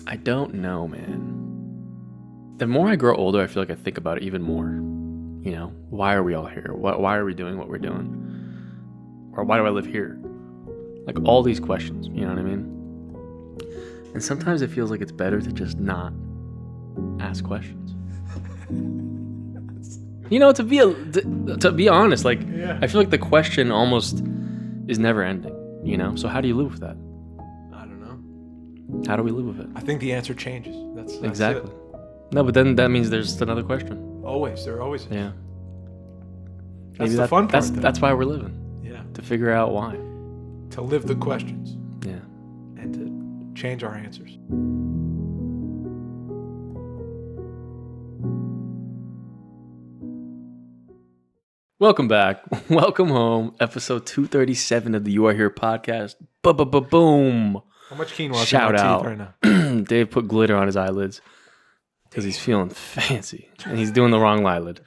I don't know, man. The more I grow older, I feel like I think about it even more. You know, why are we all here? Why are we doing what we're doing? Or why do I live here? Like all these questions, you know what I mean? And sometimes it feels like it's better to just not ask questions. You know, to be honest, like I feel like the question almost is never ending, you know? So how do you live with that? I don't know. How do we live with it? I think the answer changes. That's exactly. It. No, but then that means there's another question. Always. There always is. Yeah. That's the fun part. That's why we're living. Yeah. To figure out why. To live the questions. Yeah. And to change our answers. Welcome back. Welcome home. Episode 237 of the You Are Here podcast. Boom. How much quinoa Shout in my out. teeth right now? Dave put glitter on his eyelids because he's feeling fancy and he's doing the wrong eyelid.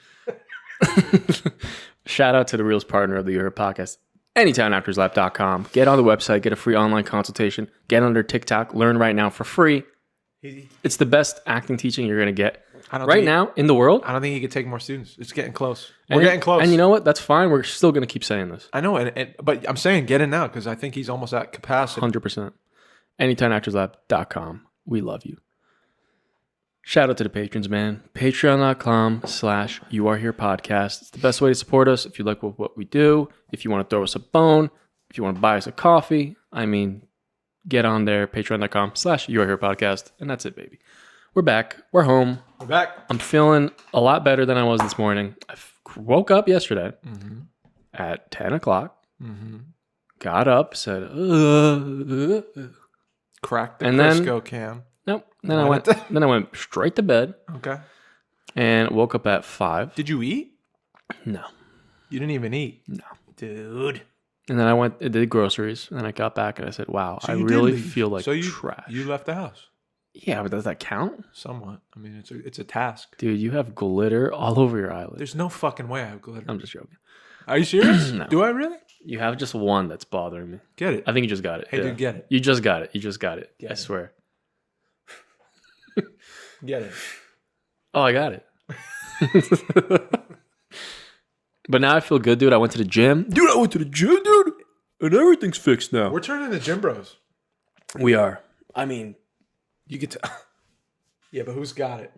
Shout out to the realest partner of the You Are Here podcast, AnytimeActorsLab.com. Get on the website, get a free online consultation, get on their TikTok, learn right now for free. It's the best acting teaching you're going to get right now in the world. I don't think he could take more students. It's getting close. We're getting close. And you know what? That's fine. We're still going to keep saying this. I know, but I'm saying get in now because I think he's almost at capacity. 100%. AnytimeActorsLab.com. We love you. Shout out to the patrons, man. Patreon.com/You Are Here podcast. It's the best way to support us if you like what we do. If you want to throw us a bone. If you want to buy us a coffee. I mean, get on there. Patreon.com/You Are Here podcast. And that's it, baby. We're back. We're home. We're back. I'm feeling a lot better than I was this morning. I woke up yesterday at 10 o'clock. Got up, said, cracked the and Crisco can. Nope. Then I went straight to bed. Okay. And woke up at 5. Did you eat? No. You didn't even eat? No. Dude. And then I did groceries, and I got back and I said, wow, So I you did really leave. feel like So trash. You left the house? Yeah, but does that count? Somewhat. I mean, it's a task. Dude, you have glitter all over your eyelids. There's no fucking way I have glitter. I'm just joking. Are you serious? No. Do I really? You have just one that's bothering me. Get it. I think you just got it. Hey, dude, get it. You just got it. Get I it. swear. Get it. Oh, I got it. But now I feel good, dude. I went to the gym. Dude, and everything's fixed now. We're turning into gym bros. We are. I mean, You get to... Yeah, but who's got it?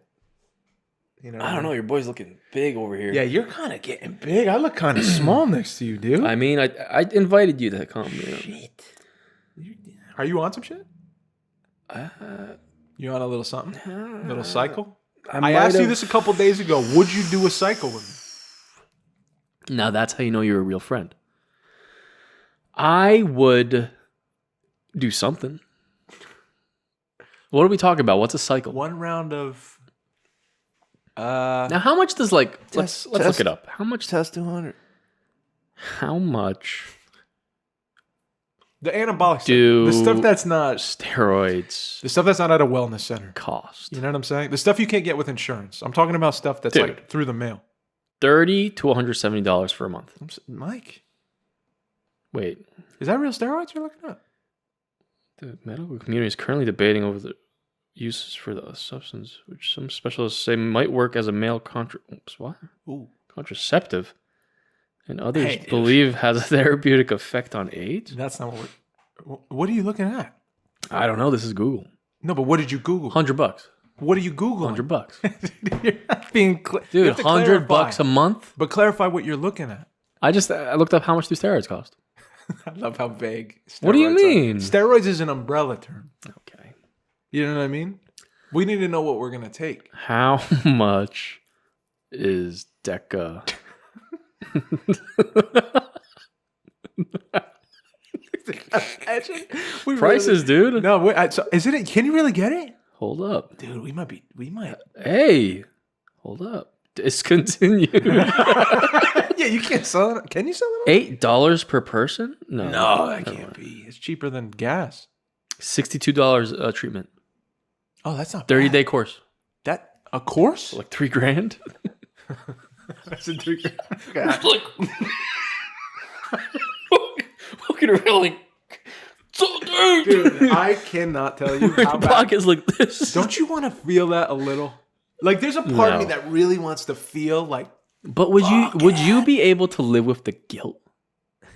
You know. I don't know. Your boy's looking big over here. Yeah, you're kind of getting big. I look kind of small next to you, dude. I mean, I invited you to come. You know? Shit. Are you on some shit? You on a little something? A little cycle? I asked you this a couple days ago. Would you do a cycle with me? Now that's how you know you're a real friend. I would do something. What are we talking about? What's a cycle? One round of... Now, how much does let's look it up. How much? Test 200. How much The anabolic do stuff. The stuff that's not... steroids The stuff that's not at a wellness center. cost? You know what I'm saying? The stuff you can't get with insurance. I'm talking about stuff that's Dude. like through the mail. $30 to $170 for a month. Mike, Wait, is that real steroids you're looking at? the medical community is currently debating over the uses for the substance, which some specialists say might work as a male contraceptive, and others believe has a therapeutic effect on AIDS. That's not what we're... What are you looking at? I don't know. This is Google. No, but what did you Google? $100. What are you Googling? $100. You're not being Dude, $100 a month? But clarify what you're looking at. I looked up how much do steroids cost. I love how vague steroids What do you are. mean? Steroids is an umbrella term. Okay. You know what I mean? We need to know what we're going to take. How much is Deca? Prices, dude. No, wait, so is it? Can you really get it? Hold up. Dude, we might. Hey, hold up. Discontinued. Yeah, you can't sell it. Can you sell it? $8 per person? No, that can't be. It's cheaper than gas. $62 treatment. Oh, that's not bad. 30-day course. That a course? Like $3,000. That's a $3,000. Like, fucking really so deep. Dude, I cannot tell you how Your bad. pocket's like this. Don't you want to feel that a little? Like, there's a part of me that really wants to feel like. But would you be able to live with the guilt?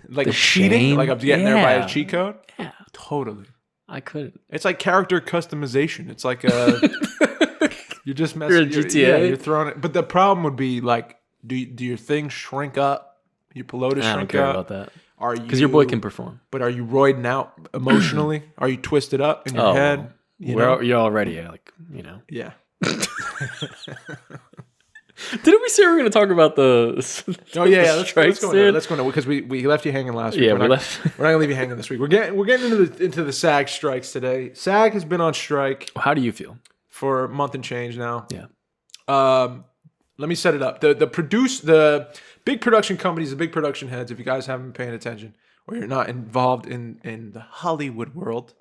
Like The I'm cheating? shame? Like I'm getting there by a Yeah. cheat code? Yeah, Totally. I couldn't. It's like character customization. It's like you're just messing. You're a GTA? Yeah, you're throwing it. But the problem would be like, do your things shrink up? Your pelota I don't shrink care up? about that. Are you? Because your boy can perform. But are you roiding out emotionally? Are you twisted up in your head? You're already like, Yeah. Didn't we say we were going to talk about the Oh yeah, the let's strikes, go dude? Let's go now because we left you hanging last week. Yeah, we're left. We're not gonna leave you hanging this week. We're getting into the SAG strikes today. SAG has been on strike How do you feel? for a month and change now. Yeah. Let me set it up. The big production companies, the big production heads. If you guys haven't been paying attention or you're not involved in the Hollywood world,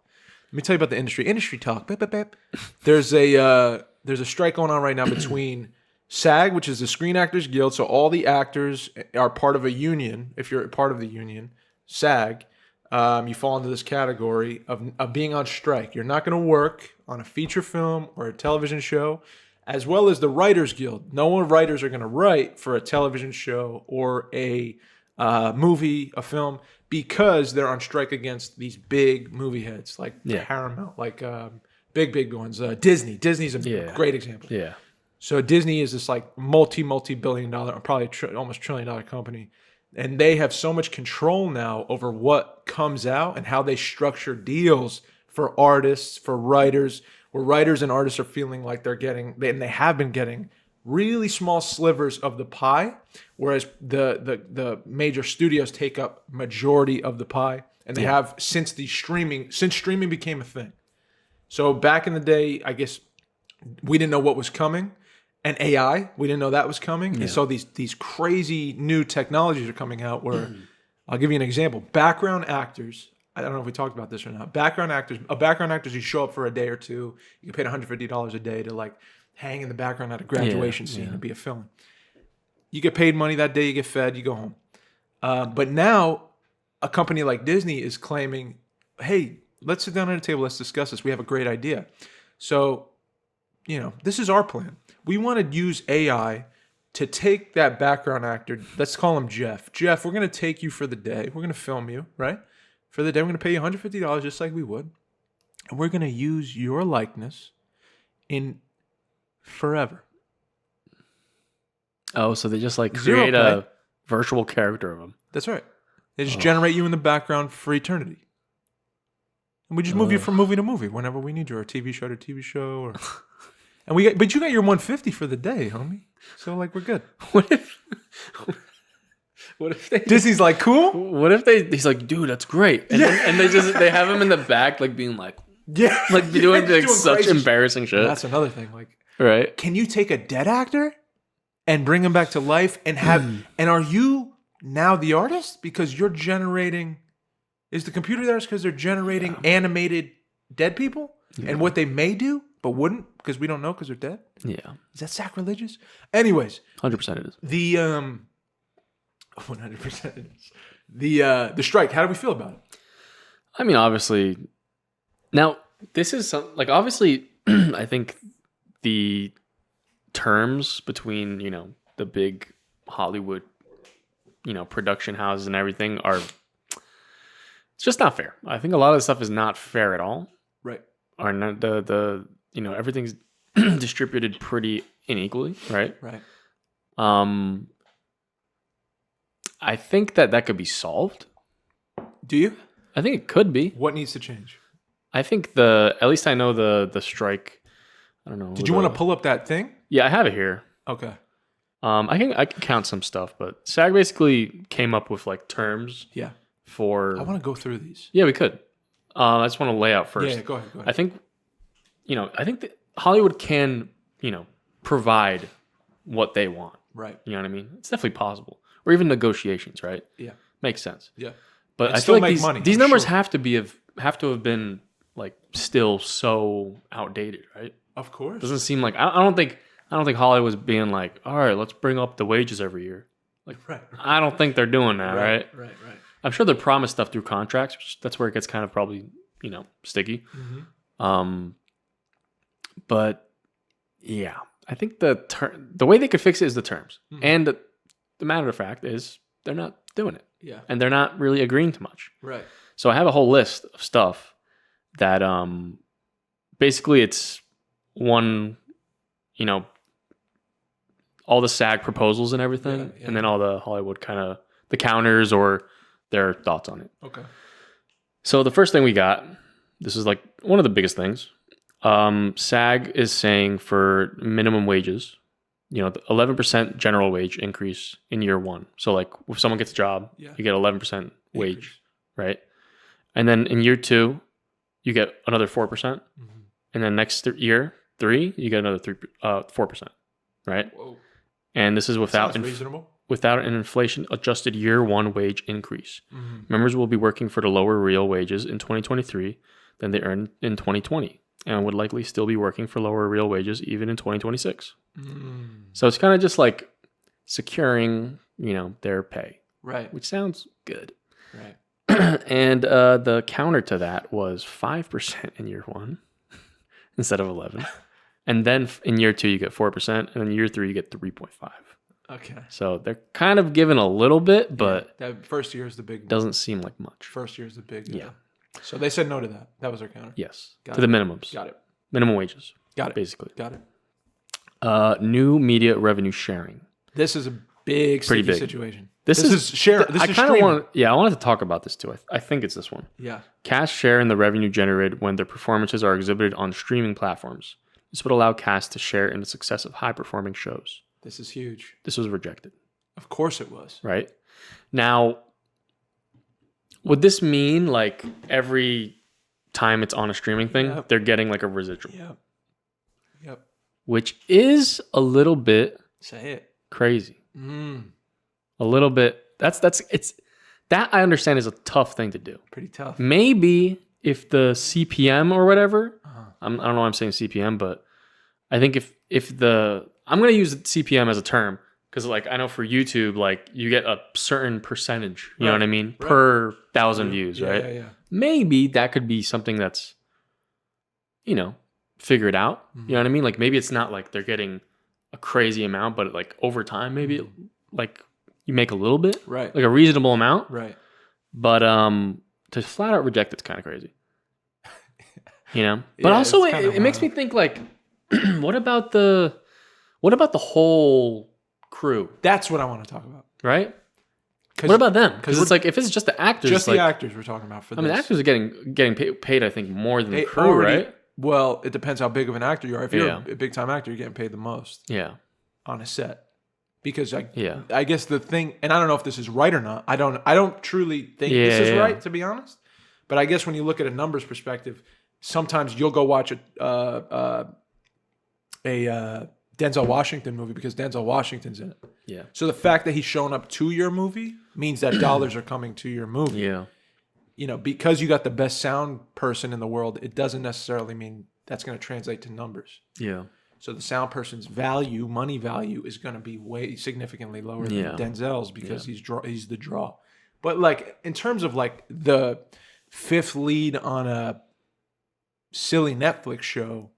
let me tell you about the industry. Industry talk. Beep, beep, beep. There's a strike going on right now between SAG, which is the Screen Actors Guild. So all the actors are part of a union. If you're a part of the union, SAG, you fall into this category of being on strike. You're not going to work on a feature film or a television show, as well as the Writers Guild. No one writers are going to write for a television show or a movie, a film, because they're on strike against these big movie heads like Paramount, like big ones. Disney. Disney's a great example. Yeah. So Disney is this like multi-billion dollar, probably almost $1 trillion company. And they have so much control now over what comes out and how they structure deals for artists, for writers, where writers and artists are feeling like they're getting, and they have been getting, really small slivers of the pie, whereas the major studios take up majority of the pie. And they have since streaming became a thing. So back in the day, I guess we didn't know what was coming. And AI, we didn't know that was coming. And so these crazy new technologies are coming out where, I'll give you an example. Background actors, I don't know if we talked about this or not. Background actors, you show up for a day or two, you get paid $150 a day to like hang in the background at a graduation scene and be a film. You get paid money that day, you get fed, you go home. But now a company like Disney is claiming, hey, let's sit down at a table, let's discuss this. We have a great idea. So, this is our plan. We want to use AI to take that background actor. Let's call him Jeff. Jeff, we're going to take you for the day. We're going to film you, right? For the day, we're going to pay you $150 just like we would. And we're going to use your likeness in forever. Oh, so they just like Zero create pay. a virtual character of them. That's right. They just generate you in the background for eternity. And we just move you from movie to movie whenever we need you, or TV show to TV show, or... But you got your $150 for the day, homie. So like we're good. What if they Disney's like, cool? What if he's like, dude, that's great. And then, they have him in the back like being like doing like such crazy embarrassing shit. That's another thing. Like, right. Can you take a dead actor and bring him back to life and have and are you now the artist? Because you're generating, is the computer there because they're generating animated dead people and what they may do but wouldn't because we don't know because they're dead? Yeah. Is that sacrilegious? Anyways, 100% it is. The 100% it is. The strike, how do we feel about it? I mean, obviously, now this is obviously, I think the terms between, the big Hollywood, production houses and everything it's just not fair. I think a lot of the stuff is not fair at all. Right. Or not everything's distributed pretty unequally, right? Right. I think that could be solved. Do you? I think it could be. What needs to change? I think at least I know the strike. I don't know. Did you want to pull up that thing? Yeah, I have it here. Okay. I can count some stuff, but SAG basically came up with like terms. Yeah. For I want to go through these. Yeah, we could. I just want to lay out first. Yeah, go ahead. I think that Hollywood can, provide what they want. Right. You know what I mean? It's definitely possible. Or even negotiations, right? Yeah. Makes sense. Yeah. But and I feel like money, these numbers have to have been like still so outdated, right? Of course. Doesn't seem like I don't think Hollywood's being like, all right, let's bring up the wages every year. Like, right. I don't think they're doing that, right? Right. I'm sure they're promised stuff through contracts. That's where it gets kind of probably, sticky. But yeah, I think the way they could fix it is the terms. And the matter of fact is they're not doing it. Yeah. And they're not really agreeing to much. Right. So I have a whole list of stuff that basically it's one, all the SAG proposals and everything, and then all the Hollywood kind of the counters or their thoughts on it. Okay. So the first thing we got, this is like one of the biggest things. SAG is saying for minimum wages, the 11% general wage increase in year one. So like if someone gets a job, you get 11% wage, right? And then in year two, you get another 4%. And then next year, 3, you get another 4%, right? Whoa. And this is without an inflation adjusted year one wage increase. Members will be working for the lower real wages in 2023 than they earned in 2020, and would likely still be working for lower real wages even in 2026. So it's kind of just like securing, their pay, right? Which sounds good, right? And the counter to that was 5% in year one instead of 11. And then in year 2, you get 4%. And in year 3, you get 3.5. Okay. So they're kind of giving a little bit, but that first year is the big one. Doesn't seem like much. First year is the big. Yeah. So they said no to that. That was their counter. Yes. To the minimums. Got it. Minimum wages. Got it. Basically. Got it. New media revenue sharing. This is a big situation. This is share. This I is kind of want. Yeah, I wanted to talk about this too. I think it's this one. Yeah. Cast share in the revenue generated when their performances are exhibited on streaming platforms. This would allow cast to share in the success of high-performing shows. This is huge. This was rejected. Of course it was. Right? Now, would this mean like every time it's on a streaming thing, they're getting like a residual? Yep. Which is a little bit crazy. A little bit. That I understand is a tough thing to do. Pretty tough. Maybe if the CPM or whatever, I don't know why I'm saying CPM, but I think if I'm going to use CPM as a term because like I know for YouTube, like you get a certain percentage, you know what I mean, per 1,000 views, right? Yeah. Maybe that could be something that's, figured out. You know what I mean? Like maybe it's not like they're getting a crazy amount, but like over time, maybe like you make a little bit, right? Like a reasonable amount, right? But to flat out reject it's kind of crazy. But also it makes me think like, what about the whole crew? That's what I want to talk about. Right? What about them? Because it's like if it's just the actors, just the actors we're talking about for this. I mean, actors are getting paid I think more than the crew, right? Well, it depends how big of an actor you are. If you're a big time actor, you're getting paid the most. Yeah. On a set. Because I guess the thing, and I don't know if this is right or not. I don't truly think this is right, to be honest. But I guess when you look at a numbers perspective, sometimes you'll go watch a Denzel Washington movie because Denzel Washington's in it. Yeah. So the fact that he's showing up to your movie means that dollars are coming to your movie. Yeah. Because you got the best sound person in the world, it doesn't necessarily mean that's going to translate to numbers. Yeah. So the sound person's money value, is going to be way significantly lower than Denzel's because he's the draw. But like in terms of like the fifth lead on a silly Netflix show,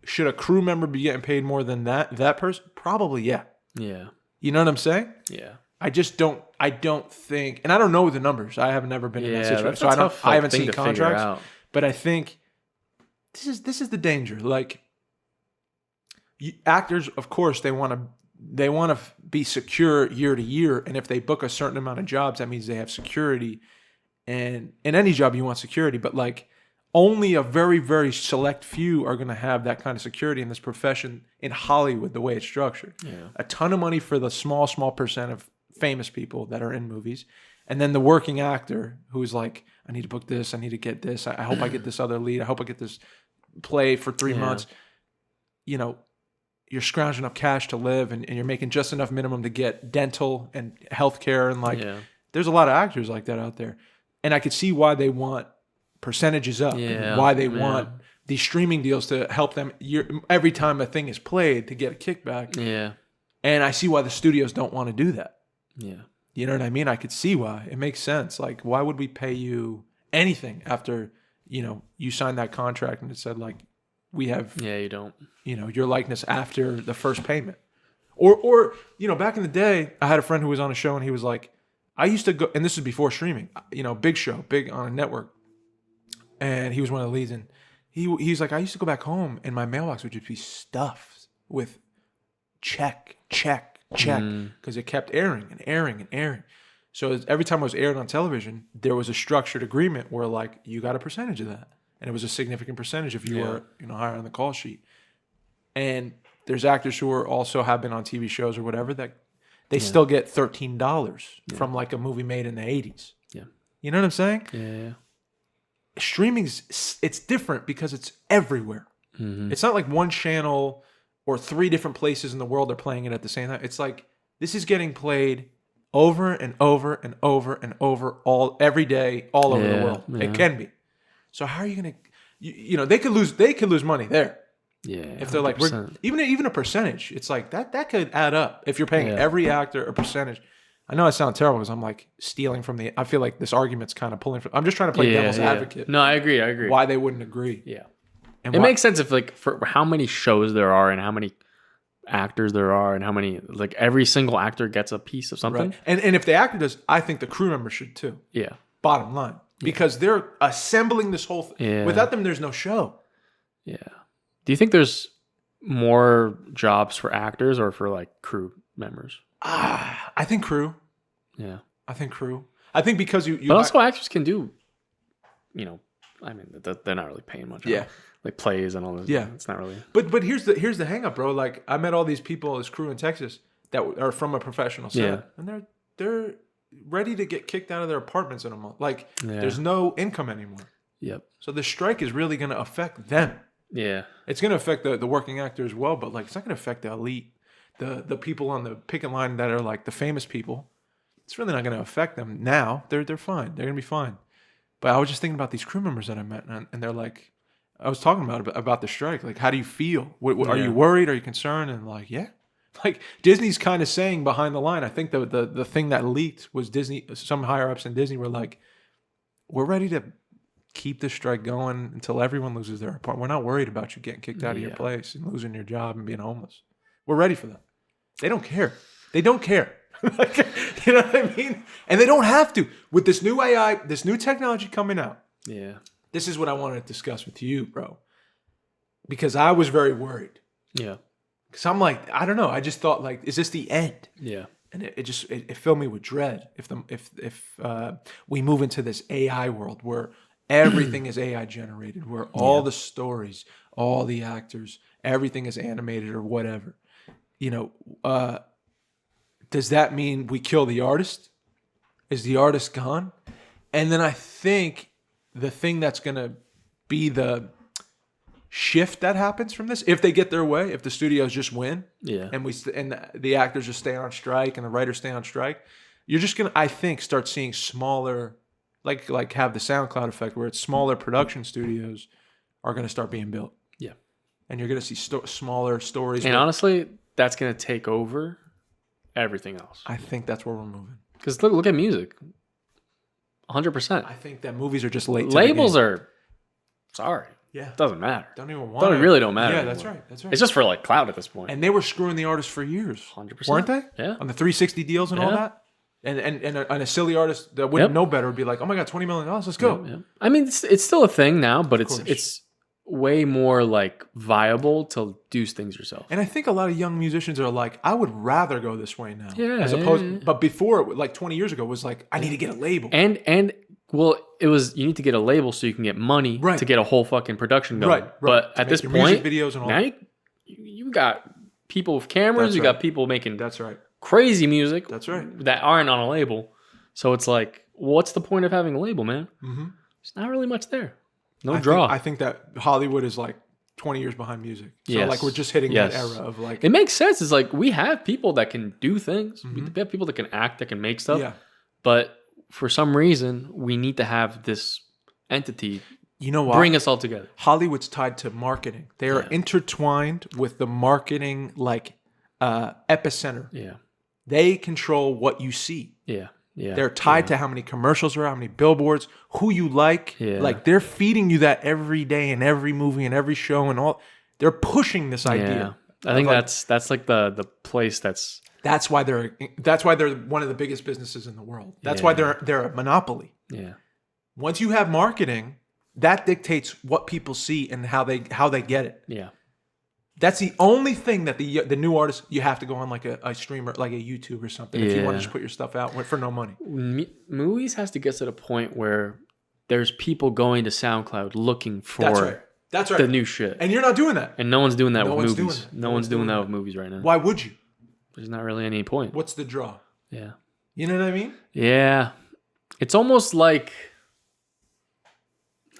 should a crew member be getting paid more than that person? Probably, yeah. Yeah. You know what I'm saying? Yeah. I don't think, and I don't know the numbers. I have never been in that situation, so I haven't seen contracts. But I think this is the danger. Like actors, of course, they want to be secure year to year, and if they book a certain amount of jobs, that means they have security. And in any job, you want security, but like only a very, very select few are going to have that kind of security in this profession in Hollywood, the way it's structured. Yeah. A ton of money for the small percent of famous people that are in movies. And then the working actor who's like, I need to book this. I need to get this. I hope I get this other lead. I hope I get this play for 3 months. You're scrounging up cash to live and you're making just enough minimum to get dental and healthcare. And there's a lot of actors like that out there. And I could see why they want percentages up, and why they want these streaming deals to help them every time a thing is played to get a kickback. Yeah. And I see why the studios don't want to do that. Yeah. You know what I mean? I could see why. It makes sense. Like, why would we pay you anything after, you signed that contract and it said, like, we have, Yeah, you don't. Your likeness after the first payment. Or back in the day, I had a friend who was on a show and he was like, I used to go, and this is before streaming, big show, big on a network. And he was one of the leads. And he's like, I used to go back home and my mailbox would just be stuffed with check, because it kept airing and airing and airing. So every time it was aired on television, there was a structured agreement where, like, you got a percentage of that. And it was a significant percentage if you were, higher on the call sheet. And there's actors who are also have been on TV shows or whatever that they still get $13 from like a movie made in the 80s. Yeah. You know what I'm saying? Yeah. Streaming's, it's different because it's everywhere. Mm-hmm. It's not like one channel or 3 different places in the world are playing it at the same time. It's like this is getting played over and over and over and over every day, all over the world. Yeah. It can be. So how are you gonna? They could lose money there. Yeah. If they're 100%. Like even a percentage, it's like that could add up if you're paying every actor a percentage. I know I sound terrible because I'm like stealing from I feel like this argument's kind of pulling from. I'm just trying to play devil's advocate. No, I agree. Why they wouldn't agree? Yeah. And it makes sense if like for how many shows there are and how many actors there are and how many like every single actor gets a piece of something. Right. And if the actor does, I think the crew member should too. Yeah. Bottom line. Because they're assembling this whole thing. Yeah. Without them, there's no show. Yeah. Do you think there's more jobs for actors or for like crew members? I think crew. Yeah. I think crew. I think because you but also actors can do, I mean, they're not really paying much. Yeah. Like plays and all this. Yeah. It's not really. But here's the hang up, bro. Like I met all these people as crew in Texas that are from a professional set. Yeah. And they're ready to get kicked out of their apartments in a month. Like there's no income anymore. Yep. So the strike is really going to affect them. Yeah. It's going to affect the working actor as well, but like it's not going to affect the elite, the people on the picket line that are like the famous people. It's really not going to affect them now. They're fine. They're going to be fine. But I was just thinking about these crew members that I met, and they're like, I was talking about the strike. Like, how do you feel? Are you worried? Are you concerned? And like, yeah. Like Disney's kind of saying behind the line. I think the thing that leaked was Disney. Some higher ups in Disney were like, "We're ready to keep the strike going until everyone loses their apartment. We're not worried about you getting kicked out of your place and losing your job and being homeless. We're ready for that. They don't care. They don't care. Like, you know what I mean? And they don't have to. With this new AI, this new technology coming out. Yeah. This is what I wanted to discuss with you, bro. Because I was very worried. Yeah. Because I'm like, I don't know. I just thought, like, is this the end? Yeah. And it filled me with dread. If we move into this AI world where everything is AI generated, where all the stories, all the actors, everything is animated or whatever, does that mean we kill the artist? Is the artist gone? And then I think the thing that's going to be the shift that happens from this, if they get their way, if the studios just win, and the actors just stay on strike and the writers stay on strike, you're just gonna, I think, start seeing smaller, like have the SoundCloud effect where it's smaller production studios are gonna start being built. Yeah, and you're gonna see smaller stories. And honestly, that's gonna take over everything else. I think that's where we're moving. Because look at music, 100%. I think that movies are just late. Labels are sorry. Yeah. It doesn't matter. Don't even want it. Really don't matter. Yeah, anymore. that's right. That's right. It's just for like clout at this point. And they were screwing the artists for years. 100%. Weren't they? Yeah. On the 360 deals and all that? And a silly artist that wouldn't know better would be like, oh my God, $20 million, let's go. Yeah. I mean, it's still a thing now, but it's way more like viable to do things yourself. And I think a lot of young musicians are like, I would rather go this way now. Yeah. As opposed, but before, like 20 years ago, was like, I need to get a label. And well, it was you need to get a label so you can get money to get a whole fucking production going. Right. But at this point, music videos and all now you got people with cameras, you got people making crazy music. That's right. That aren't on a label. So it's like, what's the point of having a label, man? Mm-hmm. There's not really much there. No draw. I think that Hollywood is like 20 years behind music. So like we're just hitting that era of like. It makes sense. It's like we have people that can do things. Mm-hmm. We have people that can act, that can make stuff. Yeah. But for some reason, we need to have this entity. You know what? Bring us all together. Hollywood's tied to marketing. They are intertwined with the marketing like epicenter. Yeah. They control what you see. Yeah. Yeah. They're tied to how many commercials are out, how many billboards, who you like. Yeah. Like they're feeding you that every day in every movie and every show and all. They're pushing this idea. I think that's like the place that's why they're one of the biggest businesses in the world. That's why they're a monopoly. Yeah. Once you have marketing, that dictates what people see and how they get it. Yeah. That's the only thing that the new artists, you have to go on like a streamer, like a YouTube or something, if you want to just put your stuff out for no money. Movies has to get to the point where there's people going to SoundCloud looking for That's right. the new shit. And you're not doing that. And no one's doing that No with one's movies. doing that. No one's doing that with movies right now. Why would you? There's not really any point. What's the draw? Yeah. You know what I mean? Yeah. It's almost like,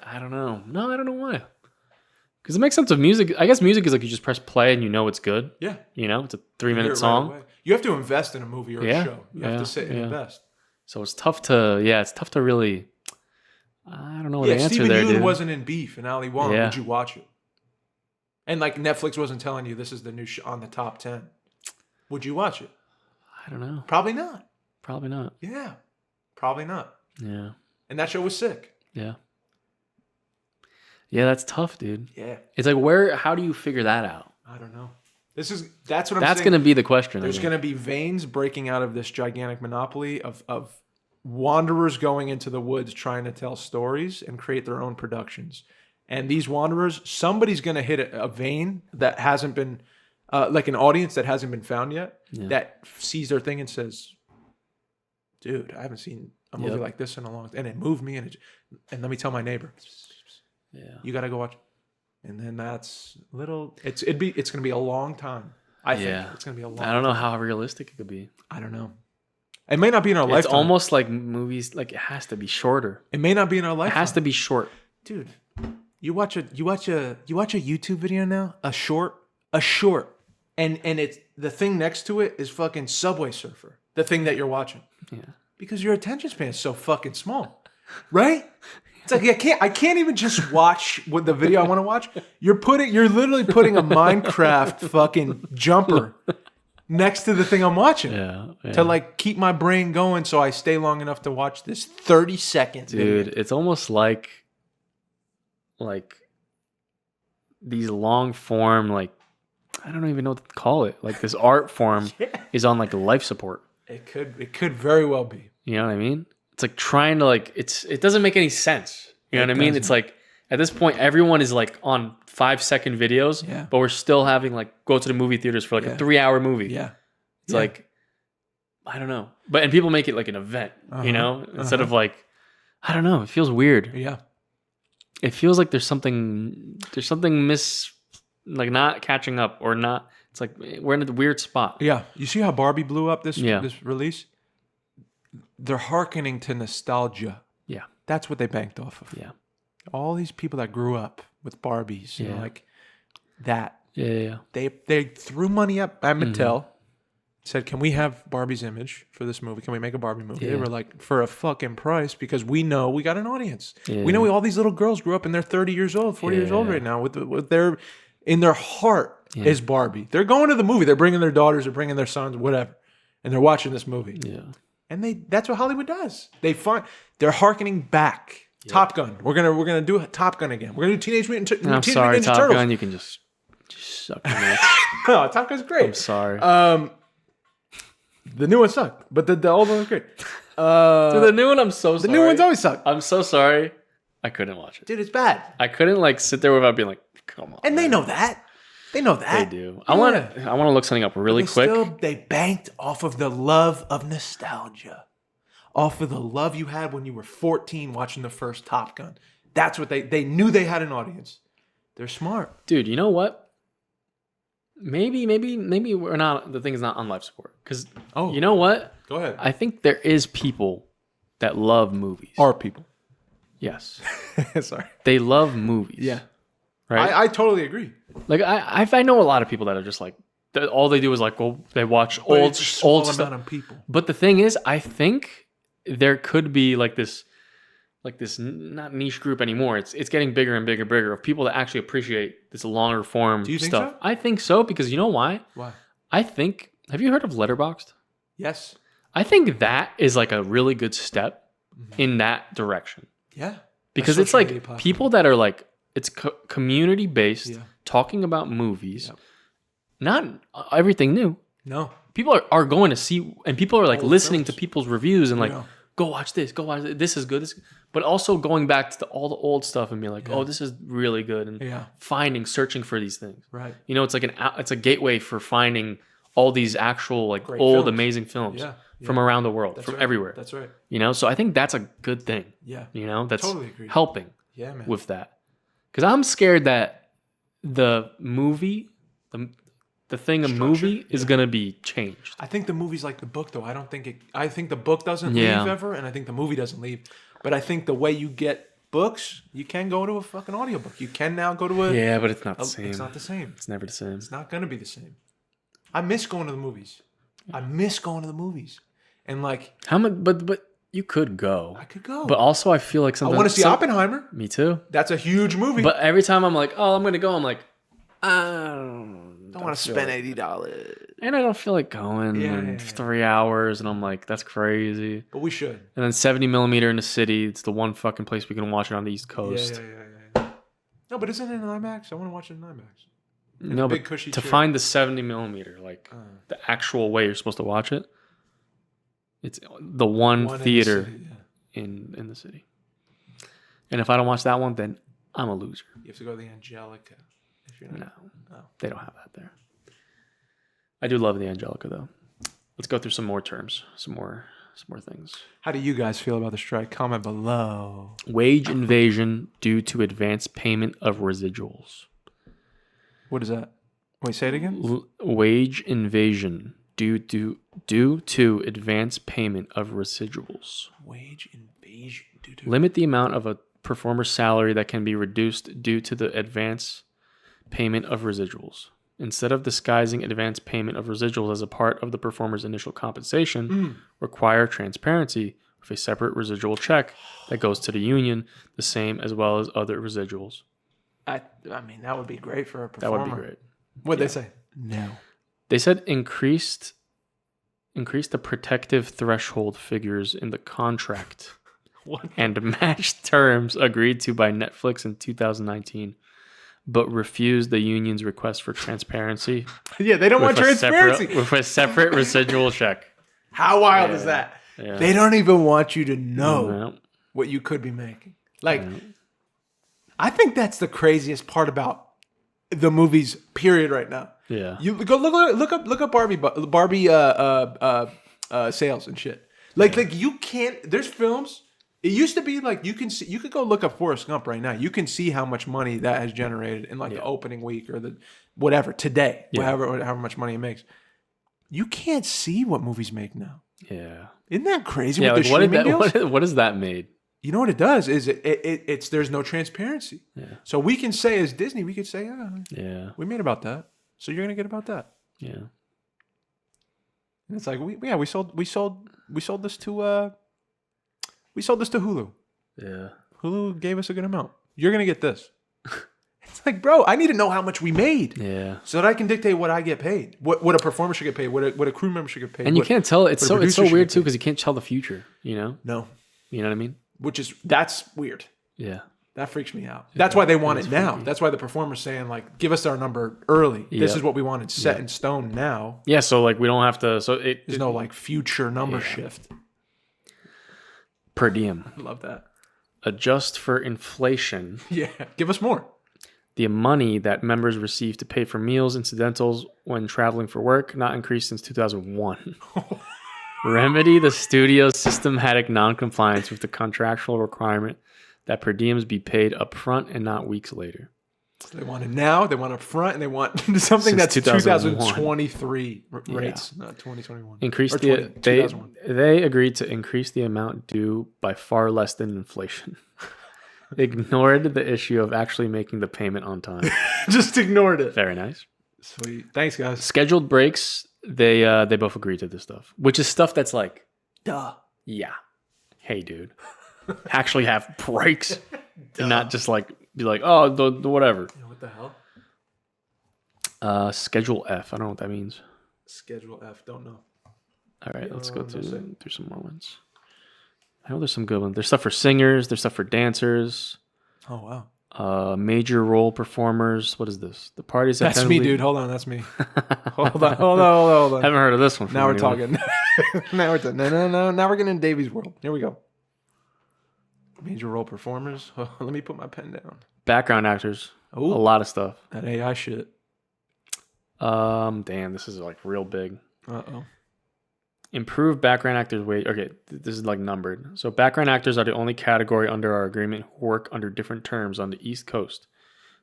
I don't know. No, I don't know why. Because it makes sense of music. I guess music is like you just press play and you know it's good. Yeah. You know, it's a You hear 3-minute it song. right away. You have to invest in a movie or a show. You have to sit and invest. So it's tough to really, I don't know what the answer Steven there, Yeun dude. wasn't in Beef and Ali Wong. Yeah. Would you watch it? And like Netflix wasn't telling you this is the new on the top 10. Would you watch it? I don't know. Probably not. Probably not. Yeah. Probably not. Yeah. And that show was sick. Yeah. Yeah, that's tough, dude. Yeah. It's like, how do you figure that out? I don't know. That's what I'm saying. That's going to be the question. There's going to be veins breaking out of this gigantic monopoly of wanderers going into the woods trying to tell stories and create their own productions. And these wanderers, somebody's going to hit a vein that hasn't been, like an audience that hasn't been found yet, that sees their thing and says, dude, I haven't seen a movie like this in a long time. And it moved me. And let me tell my neighbor. Yeah, you got to go watch. And then that's little. It's going to be a long time. I think it's going to be a long. I don't know how realistic it could be. I don't know. It may not be in our lifetime. It's almost like movies. Like it has to be shorter. It may not be in our lifetime. It has to be short, dude. You watch a YouTube video now. A short, and it's the thing next to it is fucking Subway Surfer. The thing that you're watching. Yeah. Because your attention span is so fucking small, right? It's like I can't even just watch what the video I want to watch. You're literally putting a Minecraft fucking jumper next to the thing I'm watching. To like keep my brain going so I stay long enough to watch this 30 seconds. Dude, it's almost like these long form, like I don't even know what to call it. Like this art form is on like life support. It could very well be. You know what I mean? It's like trying to it doesn't make any sense. You know what I mean? It's like at this point everyone is like on 5-second videos, but we're still having like go to the movie theaters for like a 3-hour movie. Yeah. It's like I don't know. And people make it like an event, you know? Instead of like I don't know, it feels weird. Yeah. It feels like there's something like not catching up or not. It's like we're in a weird spot. Yeah. You see how Barbie blew up this release? They're hearkening to nostalgia. Yeah. That's what they banked off of. Yeah. All these people that grew up with Barbies, you know, like that. Yeah. They threw money up at Mattel, said, can we have Barbie's image for this movie? Can we make a Barbie movie? They were like, for a fucking price, because we know we got an audience. Yeah. We know all these little girls grew up and they're 30 years old, 40 years old right now with their, in their heart is Barbie. They're going to the movie. They're bringing their daughters, they're bringing their sons, whatever. And they're watching this movie. Yeah. And that's what Hollywood does. They're hearkening back. Yep. Top Gun. We're gonna do a Top Gun again. We're gonna do Teenage Mutant Ninja Turtles. Top Gun. You can just suck your nuts. No, Top Gun's great. I'm sorry. The new one sucked, but the old one was great. Dude, the new one, I'm so sorry. The new ones always suck. I'm so sorry. I couldn't watch it. Dude, it's bad. I couldn't like sit there without being like, come on. And they know that. They know that. They do. I want to look something up really quick. They banked off of the love of nostalgia. Off of the love you had when you were 14 watching the first Top Gun. That's what they knew they had an audience. They're smart. Dude, you know what? Maybe we're not, the thing is not on life support. Because, you know what? Go ahead. I think there is people that love movies. Are people. Yes. Sorry. They love movies. Yeah. Right? I totally agree. Like, I know a lot of people that are just like, all they do is like, well, they watch old stuff. Amount of people. But the thing is, I think there could be like this not niche group anymore. It's getting bigger and bigger of people that actually appreciate this longer form Do you think stuff. so? I think so, because you know why? Why? I think, have you heard of Letterboxd? Yes. I think that is like a really good step in that direction. Yeah. Because it's like people that are like, it's community based, talking about movies, not everything new. No. People are going to see, and people are like listening films. to people's reviews and like, go watch this, this is good. But also going back to all the old stuff and being like, oh, this is really good. And searching for these things. Right. You know, it's like it's a gateway for finding all these actual like Great old films. Amazing films from around the world, from everywhere. That's right. You know, so I think that's a good thing. Yeah. You know, that's totally agree. helping man. with that. Because I'm scared that the movie, the thing of movie is going to be changed. I think the movie's like the book, though. I think the book doesn't leave ever, and I think the movie doesn't leave. But I think the way you get books, you can go to a fucking audiobook. You can now go to a... Yeah, but it's not the same. It's not the same. It's never the same. It's not going to be the same. I miss going to the movies. And like... How much... But you could go. I could go. But also I feel like sometimes... I want to see Oppenheimer. Me too. That's a huge movie. But every time I'm like, oh, I'm going to go, I'm like, I don't want to spend $80. And I don't feel like going in 3 hours. And I'm like, that's crazy. But we should. And then 70 millimeter in the city. It's the one fucking place we can watch it on the East Coast. Yeah. No, but isn't it in IMAX? I want to watch it in IMAX. No, but to find the 70 millimeter, like the actual way you're supposed to watch it, it's the one theater in the city. And if I don't watch that one, then I'm a loser. You have to go to the Angelica. If you're not, no, they don't have that there. I do love the Angelica though. Let's go through some more terms, some more things. How do you guys feel about the strike? Comment below. Wage invasion due to advanced payment of residuals. What is that? Wait, say it again. Wage invasion due to advanced payment of residuals. Wage invasion due to... Limit the amount of a performer's salary that can be reduced due to the advance payment of residuals. Instead of disguising advance payment of residuals as a part of the performer's initial compensation, require transparency with a separate residual check that goes to the union, the same as well as other residuals. I mean, that would be great for a performer. That would be great. What'd they say? No. They said increase the protective threshold figures in the contract and match terms agreed to by Netflix in 2019, but refused the union's request for transparency. Yeah, they don't want transparency. With a separate residual check. How wild is that? Yeah. They don't even want you to know what you could be making. Like, I think that's the craziest part about the movies, period, right now. Yeah. You go look up Barbie sales and shit. Like you can't. There's films. It used to be like you could go look up Forrest Gump right now. You can see how much money that has generated in like the opening week or the whatever today, however much money it makes. You can't see what movies make now. Yeah. Isn't that crazy? Yeah. With Like what has that made? You know what it does is it's there's no transparency. Yeah. So we can say as Disney, we could say, we made about that. So you're gonna get about that. Yeah. And it's like we sold this to Hulu. Yeah. Hulu gave us a good amount. You're gonna get this. It's like, bro, I need to know how much we made. Yeah. So that I can dictate what I get paid, what a performer should get paid, what a crew member should get paid. And you can't tell. It's so weird too because you can't tell the future. You know. No. You know what I mean? That's weird. Yeah. That freaks me out. That's why they want it now. Freaky. That's why the performer's saying, like, give us our number early. Yep. This is what we wanted set in stone now. Yeah, so, like, we don't have to... So there's no, like, future number shift. Per diem. I love that. Adjust for inflation. Yeah, give us more. The money that members receive to pay for meals, incidentals, when traveling for work, not increased since 2001. Remedy the studio's systematic non-compliance with the contractual requirement that per diems be paid up front and not weeks later. So they want it now, they want up front, and they want something that's 2023 rates, not 2021. They agreed to increase the amount due by far less than inflation. Ignored the issue of actually making the payment on time. Just ignored it. Very nice. Sweet. Thanks, guys. Scheduled breaks, they both agreed to this stuff, which is stuff that's like, duh. Yeah. Hey, dude. Actually have breaks and not just like be like, oh, the whatever. Yeah, what the hell? Schedule F. I don't know what that means. Schedule F. Don't know. All right, let's go through some more ones. I know there's some good ones. There's stuff for singers. There's stuff for dancers. Oh, wow. Major role performers. What is this? The parties. That's me, dude. Hold on. That's me. Hold on. Haven't heard of this one. Now we're talking. Now we're getting in Davy's world. Here we go. Major role performers. Oh, let me put my pen down. Background actors. Ooh, a lot of stuff. That AI shit. Damn, this is like real big. Uh-oh. Improved background actors wage. Okay, this is like numbered. So background actors are the only category under our agreement who work under different terms on the East Coast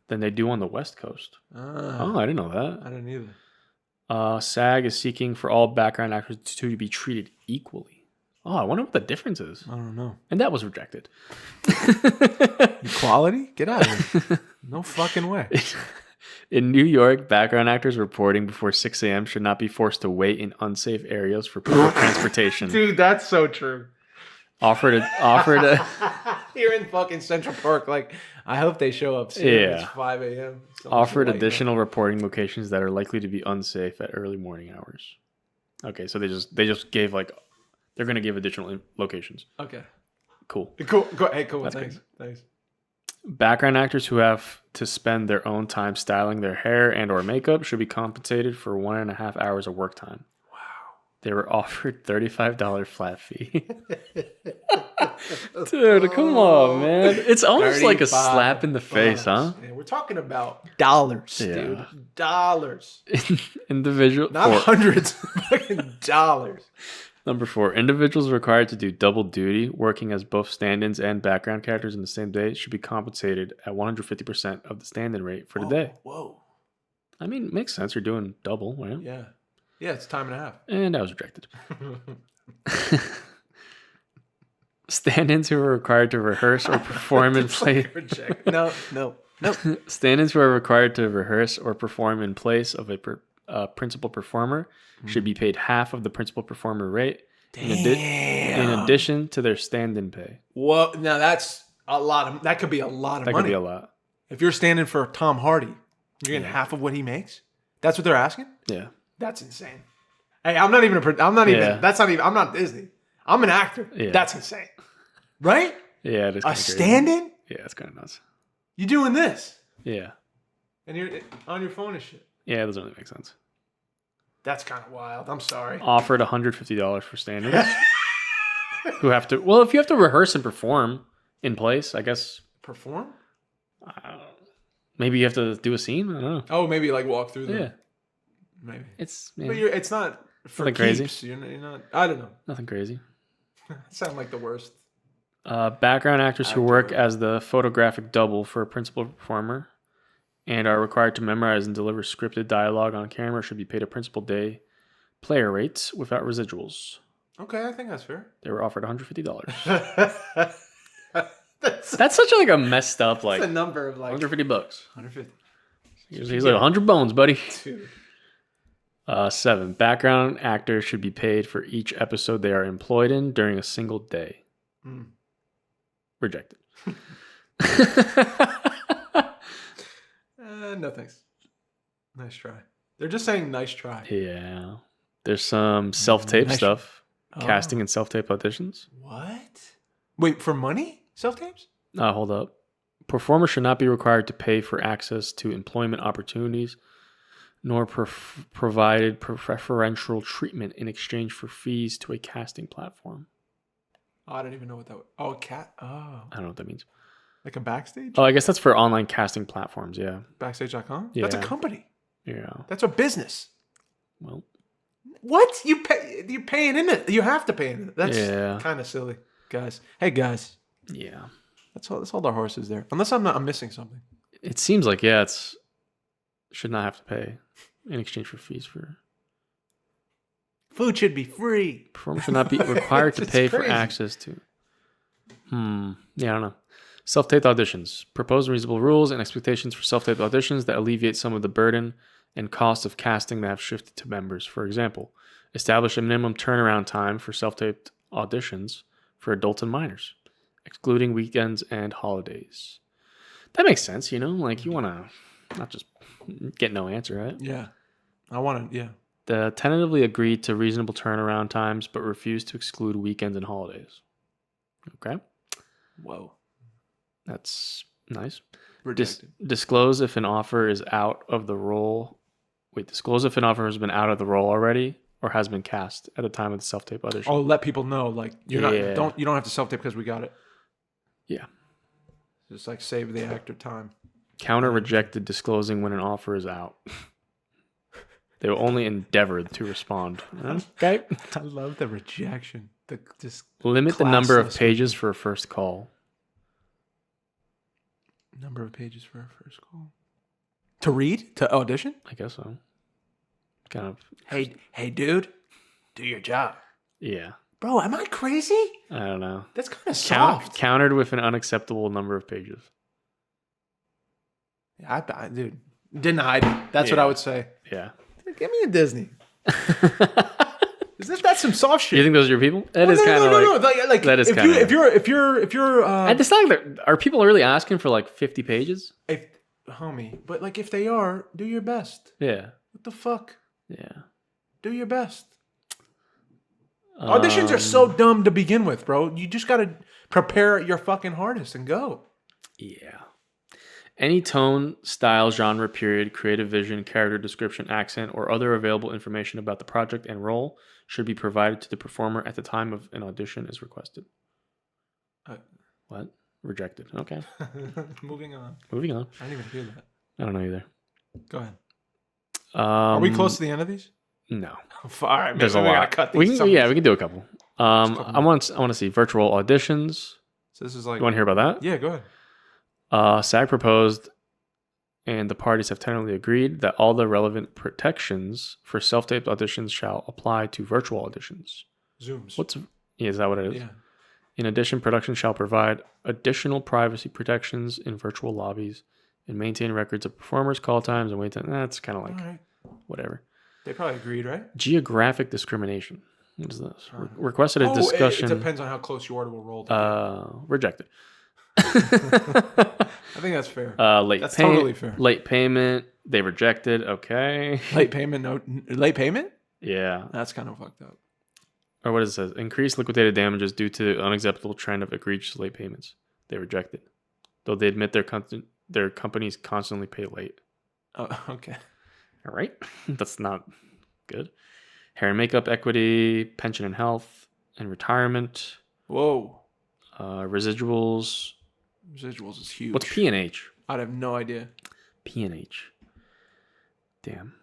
than they do on the West Coast. Oh, I didn't know that. I didn't either. SAG is seeking for all background actors to be treated equally. Oh, I wonder what the difference is. I don't know. And that was rejected. Equality? Get out of here. No fucking way. In New York, background actors reporting before 6 a.m. should not be forced to wait in unsafe areas for public transportation. Dude, that's so true. Offered a Here in fucking Central Park, like, I hope they show up soon. Yeah. It's 5 a.m. Offered additional reporting locations that are likely to be unsafe at early morning hours. Okay, so they just gave like they're gonna give additional locations. Okay. Cool. Hey, cool. That's Thanks. Background actors who have to spend their own time styling their hair and or makeup should be compensated for 1.5 hours of work time. Wow. They were offered $35 flat fee. Dude, come on, man. It's almost like a slap in the face, huh? Man, we're talking about dollars, dude. Dollars. Individual. Not hundreds. Fucking dollars. Number 4, individuals required to do double duty, working as both stand-ins and background characters in the same day, should be compensated at 150% of the stand-in rate for the day. Whoa. I mean, it makes sense. You're doing double, right? Yeah. Yeah, it's time and a half. And I was rejected. Stand-ins who are required to rehearse or perform in place. No. Stand-ins who are required to rehearse or perform in place of a principal performer should be paid half of the principal performer rate in addition to their stand-in pay. Whoa, now that's a lot. That could be a lot of money. That could be a lot. If you're standing for Tom Hardy, you're getting half of what he makes. That's what they're asking. Yeah, that's insane. Hey, I'm not even. That's not even. I'm not Disney. I'm an actor. Yeah. That's insane, right? Yeah, it is. A stand-in? Yeah, it's kind of nuts. You doing this? Yeah, and you're on your phone and shit. Yeah, it doesn't really make sense. That's kind of wild. I'm sorry. Offered $150 for stand-ins who have to. Well, if you have to rehearse and perform in place, I guess. Perform? Maybe you have to do a scene. I don't know. Oh, maybe like walk through them. Yeah. Maybe It's. But it's not for nothing keeps. crazy. You're not. I don't know. Nothing crazy. Sound like the worst. Background actors who work as the photographic double for a principal performer and are required to memorize and deliver scripted dialogue on camera should be paid a principal day player rates without residuals. Okay, I think that's fair. They were offered $150. That's such like a messed up like. That's a number of like $150. 150. He's like 100 bones, buddy. Dude. 7. Background actors should be paid for each episode they are employed in during a single day. Rejected. No thanks. Nice try. They're just saying nice try. Yeah. There's some self-tape stuff. Casting and self-tape auditions. What? Wait, for money? Self-tapes? Hold up. Performers should not be required to pay for access to employment opportunities, nor provided preferential treatment in exchange for fees to a casting platform. Oh, I don't even know what that was. Oh, cat. Oh. I don't know what that means. Like a Backstage? Oh, I guess that's for online casting platforms, yeah. Backstage.com? Yeah. That's a company. Yeah. That's a business. Well. What? You're paying in it. You have to pay in it. That's kind of silly. Guys. Hey, guys. Yeah. Let's hold our horses there. Unless I'm missing something. It seems like, should not have to pay in exchange for fees for... Food should be free. Performers should not be required to pay for access to... Yeah, I don't know. Self-taped auditions. Propose reasonable rules and expectations for self-taped auditions that alleviate some of the burden and cost of casting that have shifted to members. For example, establish a minimum turnaround time for self-taped auditions for adults and minors, excluding weekends and holidays. That makes sense, Like, you want to not just get no answer, right? Yeah. I want to, tentatively agreed to reasonable turnaround times, but refused to exclude weekends and holidays. Okay. Whoa. That's nice. Rejected. Disclose if an offer is out of the role. Disclose if an offer has been out of the role already or has been cast at the time of the self-tape audition. Oh, let people know, like you don't have to self-tape because we got it. Yeah. Just like save the actor time. Counter rejected disclosing when an offer is out. They will only endeavor to respond. Okay. I love the rejection. Limit the number of pages for a first call. Number of pages for a first call. To read? To audition? I guess so. Kind of. Hey, dude, do your job. Yeah. Bro, am I crazy? I don't know. That's kind of soft. Countered with an unacceptable number of pages. Yeah, dude, denied. That's what I would say. Yeah. Give me a Disney. That's some soft shit. You think those are your people? That is kind of like that is kind of. If you're it's not like are people really asking for like 50 pages? Homie, but like if they are, do your best. Yeah. What the fuck? Yeah. Do your best. Auditions are so dumb to begin with, bro. You just gotta prepare your fucking hardest and go. Yeah. Any tone, style, genre, period, creative vision, character description, accent, or other available information about the project and role should be provided to the performer at the time of an audition as requested. What? Rejected. Okay. Moving on. I didn't even hear that. I don't know either. Go ahead. Are we close to the end of these? No. All right. There's a lot. Cut We these can do a couple. I want to see virtual auditions. So this is like. You want to hear about that? Yeah, go ahead. SAG proposed, and the parties have tentatively agreed that all the relevant protections for self-taped auditions shall apply to virtual auditions. Zooms. Is that what it is? Yeah. In addition, production shall provide additional privacy protections in virtual lobbies and maintain records of performers, call times, and wait time. That's kind of like whatever. They probably agreed, right? Geographic discrimination. What is this? Requested a discussion. It depends on how close you are to a role. Rejected. I think that's fair. That's totally fair. Late payment, they rejected. Okay. Late payment? Late payment? Yeah. That's kind of fucked up. Or what does it say? Increased liquidated damages due to the unacceptable trend of egregious late payments. They rejected. Though they admit their companies constantly pay late. Oh, okay. All right. That's not good. Hair and makeup equity, pension and health, and retirement. Whoa. Residuals. Residuals is huge. What's P&H? I have no idea. P&H. Damn.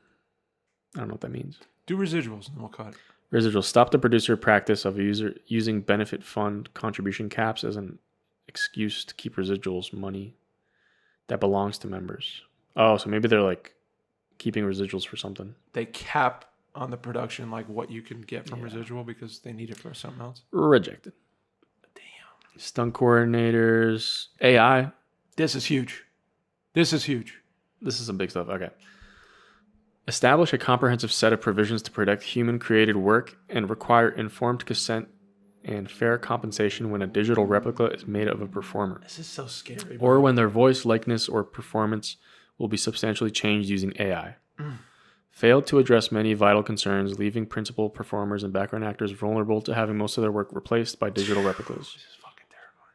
I don't know what that means. Do residuals and we'll cut it. Residuals. Stop the producer practice of using benefit fund contribution caps as an excuse to keep residuals money that belongs to members. Oh, so maybe they're like keeping residuals for something. They cap on the production like what you can get from residual because they need it for something else. Rejected. Damn. Stunt coordinators. AI. This is huge. This is some big stuff. Okay. Establish a comprehensive set of provisions to protect human-created work and require informed consent and fair compensation when a digital replica is made of a performer. This is so scary. Or when their voice, likeness, or performance will be substantially changed using AI. Failed to address many vital concerns, leaving principal performers and background actors vulnerable to having most of their work replaced by digital replicas. This is fucking terrifying.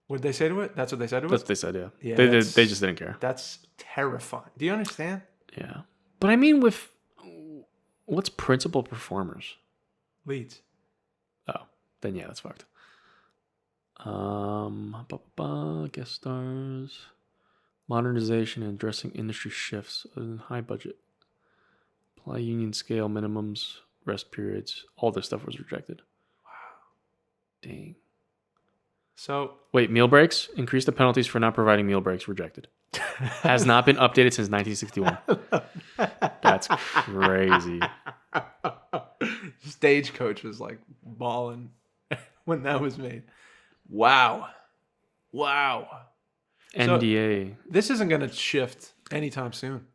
What did they say to it? That's what they said to it? That's what they said, yeah. They just didn't care. That's terrifying. Do you understand? Yeah. But I mean, what's principal performers? Leads. Oh, then yeah, that's fucked. Guest stars. Modernization and addressing industry shifts in high budget. Apply union scale minimums, rest periods. All this stuff was rejected. Wow. Dang. So wait, meal breaks? Increase the penalties for not providing meal breaks. Rejected. Has not been updated since 1961. That's crazy. Stagecoach was like balling when that was made. Wow. NDA. So, this isn't going to shift anytime soon.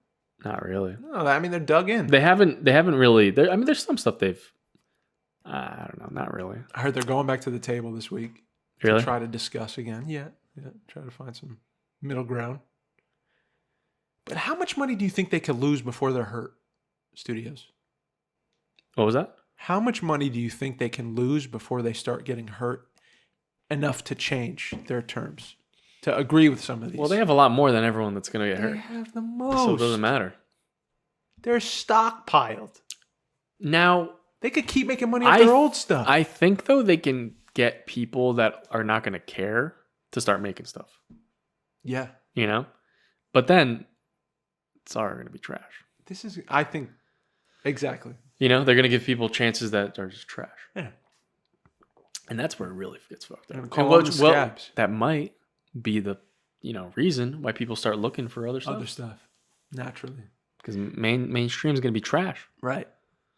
Not really. No, I mean they're dug in. They haven't really. I mean, there's some stuff they've. I don't know. Not really. I heard they're going back to the table this week. Really? To try to discuss again. Yeah. Try to find some middle ground. But how much money do you think they could lose before they're hurt? studios? What was that? How much money do you think they can lose before they start getting hurt enough to change their terms, to agree with some of these? Well, they have a lot more than everyone that's going to get They hurt. have the most. So it doesn't matter. They're stockpiled. Now, They could keep making money off their old stuff. I think, though, they can get people that are not going to care to start making stuff. Yeah. You know? But then, it's all going to be trash. This is, I think, exactly. You know? They're going to give people chances that are just trash. Yeah. And that's where it really gets fucked up. Scabs. That might be the, reason why people start looking for other stuff. Naturally. Because mainstream is going to be trash. Right.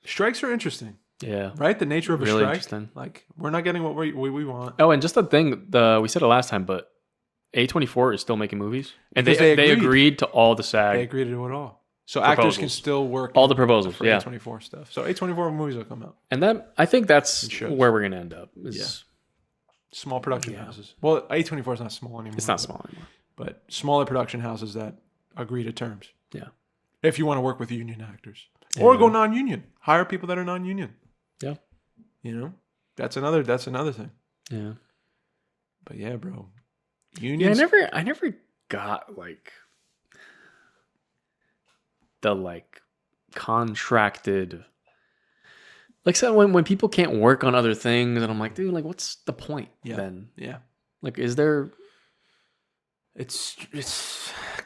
Strikes are interesting. Yeah. Right? The nature of a Really strike. interesting. Like, we're not getting what we want. Oh, and just the thing, we said it last time, but A24 is still making movies. And Because they agreed to all the SAG. They agreed to do it all. So proposals. actors can still work All the proposals, for yeah. A24 stuff. So A24 movies will come out. And I think that's where we're going to end up. Small production houses. Well, A24 is not small anymore. It's not small anymore. But smaller production houses that agree to terms. Yeah. If you want to work with union actors. Or go non-union. Hire people that are non-union. Yeah. That's another thing. Yeah. But yeah, bro. Unions. Yeah, I never got like the contracted, so when people can't work on other things, and I'm like, dude, what's the point then? Yeah. Is there? It's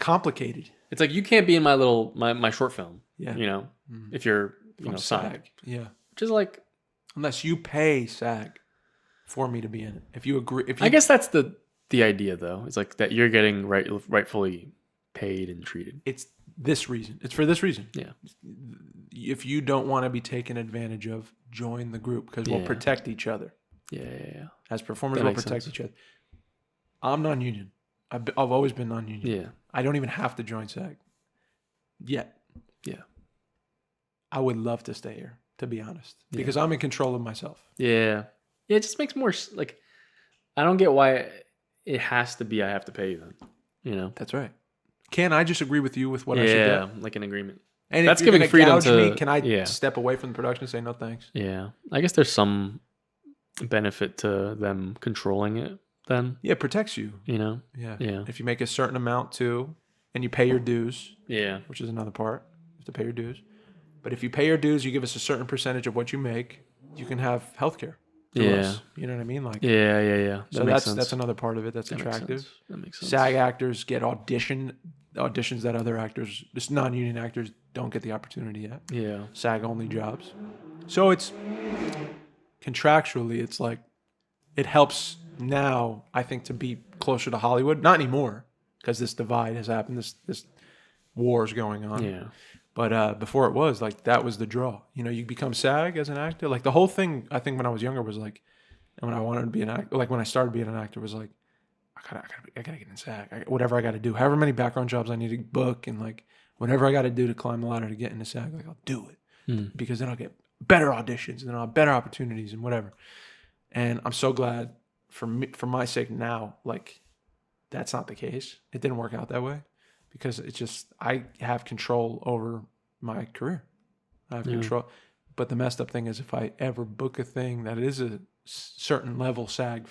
complicated. It's like you can't be in my short film. Yeah. If you're From signed. SAG. Yeah. Which is unless you pay SAG for me to be in it. If you agree, I guess that's the idea though. It's that you're getting rightfully paid and treated. It's this reason. It's for this reason. Yeah. If you don't want to be taken advantage of, join the group because we'll protect each other. Yeah. As performers, we'll protect each other. I'm non-union. I've always been non-union. Yeah. I don't even have to join SAG yet. Yeah. I would love to stay here, to be honest, because I'm in control of myself. Yeah. Yeah. It just makes more I don't get why it has to be I have to pay you then. That's right. Can I just agree with you with what I should get? Yeah, like an agreement. And that's if you're giving freedom gouge to me, can I step away from the production and say no thanks? Yeah. I guess there's some benefit to them controlling it then. Yeah, it protects you. Yeah. Yeah. If you make a certain amount too, and you pay your dues. Yeah. Which is another part. You have to pay your dues. But if you pay your dues, you give us a certain percentage of what you make, you can have healthcare. Us. You know what I mean? Yeah. So that's another part of it that's attractive. That makes sense. SAG actors get auditions that other actors, just non-union actors, don't get the opportunity yet. Yeah. SAG only jobs. So it's contractually, it's it helps now, I think, to be closer to Hollywood. Not anymore, because this divide has happened. This war is going on. Yeah. But before it was that was the draw. You become SAG as an actor. The whole thing, I think, when I was younger was and when I wanted to be an actor, when I started being an actor, was I gotta get in SAG. Whatever I got to do, however many background jobs I need to book, and whatever I got to do to climb the ladder to get into SAG, I'll do it because then I'll get better auditions and then I'll have better opportunities and whatever. And I'm so glad for my sake now, that's not the case. It didn't work out that way. Because it's just, I have control over my career. I have control. But the messed up thing is if I ever book a thing that is a certain level SAG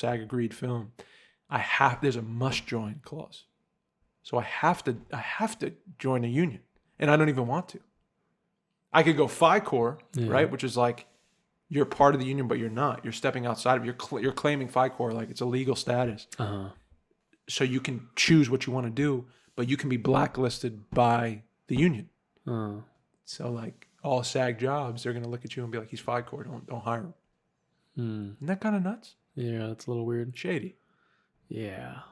agreed film, there's a must join clause. So I have to join a union. And I don't even want to. I could go FICOR, right? Which is you're part of the union, but you're not. You're stepping outside of you're claiming FICOR it's a legal status. Uh-huh. So you can choose what you want to do. But you can be blacklisted by the union. So all SAG jobs, they're gonna look at you and be like, "He's FICOR, don't hire him." Isn't that kind of nuts? Yeah, that's a little weird. Shady. Yeah.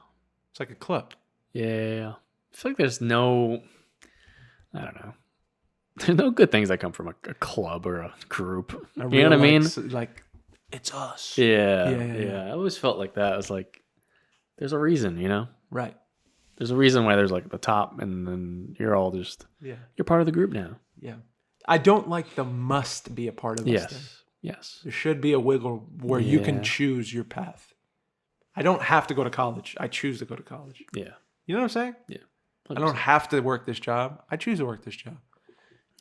It's like a club. Yeah. I feel like there's no, I don't know. There's no good things that come from a club or a group. You know what I mean? It's us. Yeah. I always felt like that. I was there's a reason, Right. There's a reason why there's the top, and then you're all just you're part of the group now. Yeah, I don't like the must be a part of us. Yes. There should be a wiggle where you can choose your path. I don't have to go to college. I choose to go to college. Yeah. You know what I'm saying? Yeah. 100%. I don't have to work this job. I choose to work this job.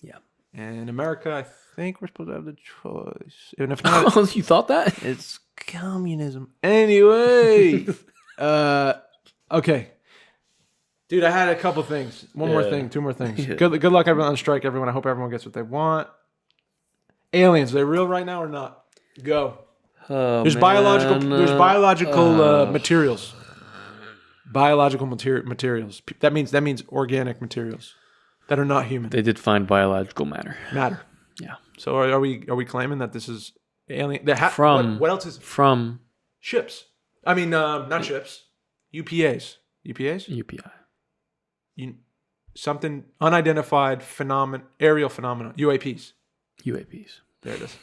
Yeah. And America, I think we're supposed to have the choice. And if not, You thought that? it's communism. Anyway. Okay. Dude, I had a couple things. One more thing, two more things. Yeah. Good luck everyone on strike, everyone. I hope everyone gets what they want. Aliens, are they real right now or not? Go. Oh, There's man. biological materials. Biological materials. That means organic materials that are not human. They did find biological matter. Yeah. So are we claiming that this is alien? From what else is from ships? I mean, not ships. UPAs. UPI. Something unidentified aerial phenomenon. UAPs. UAPs. There it is.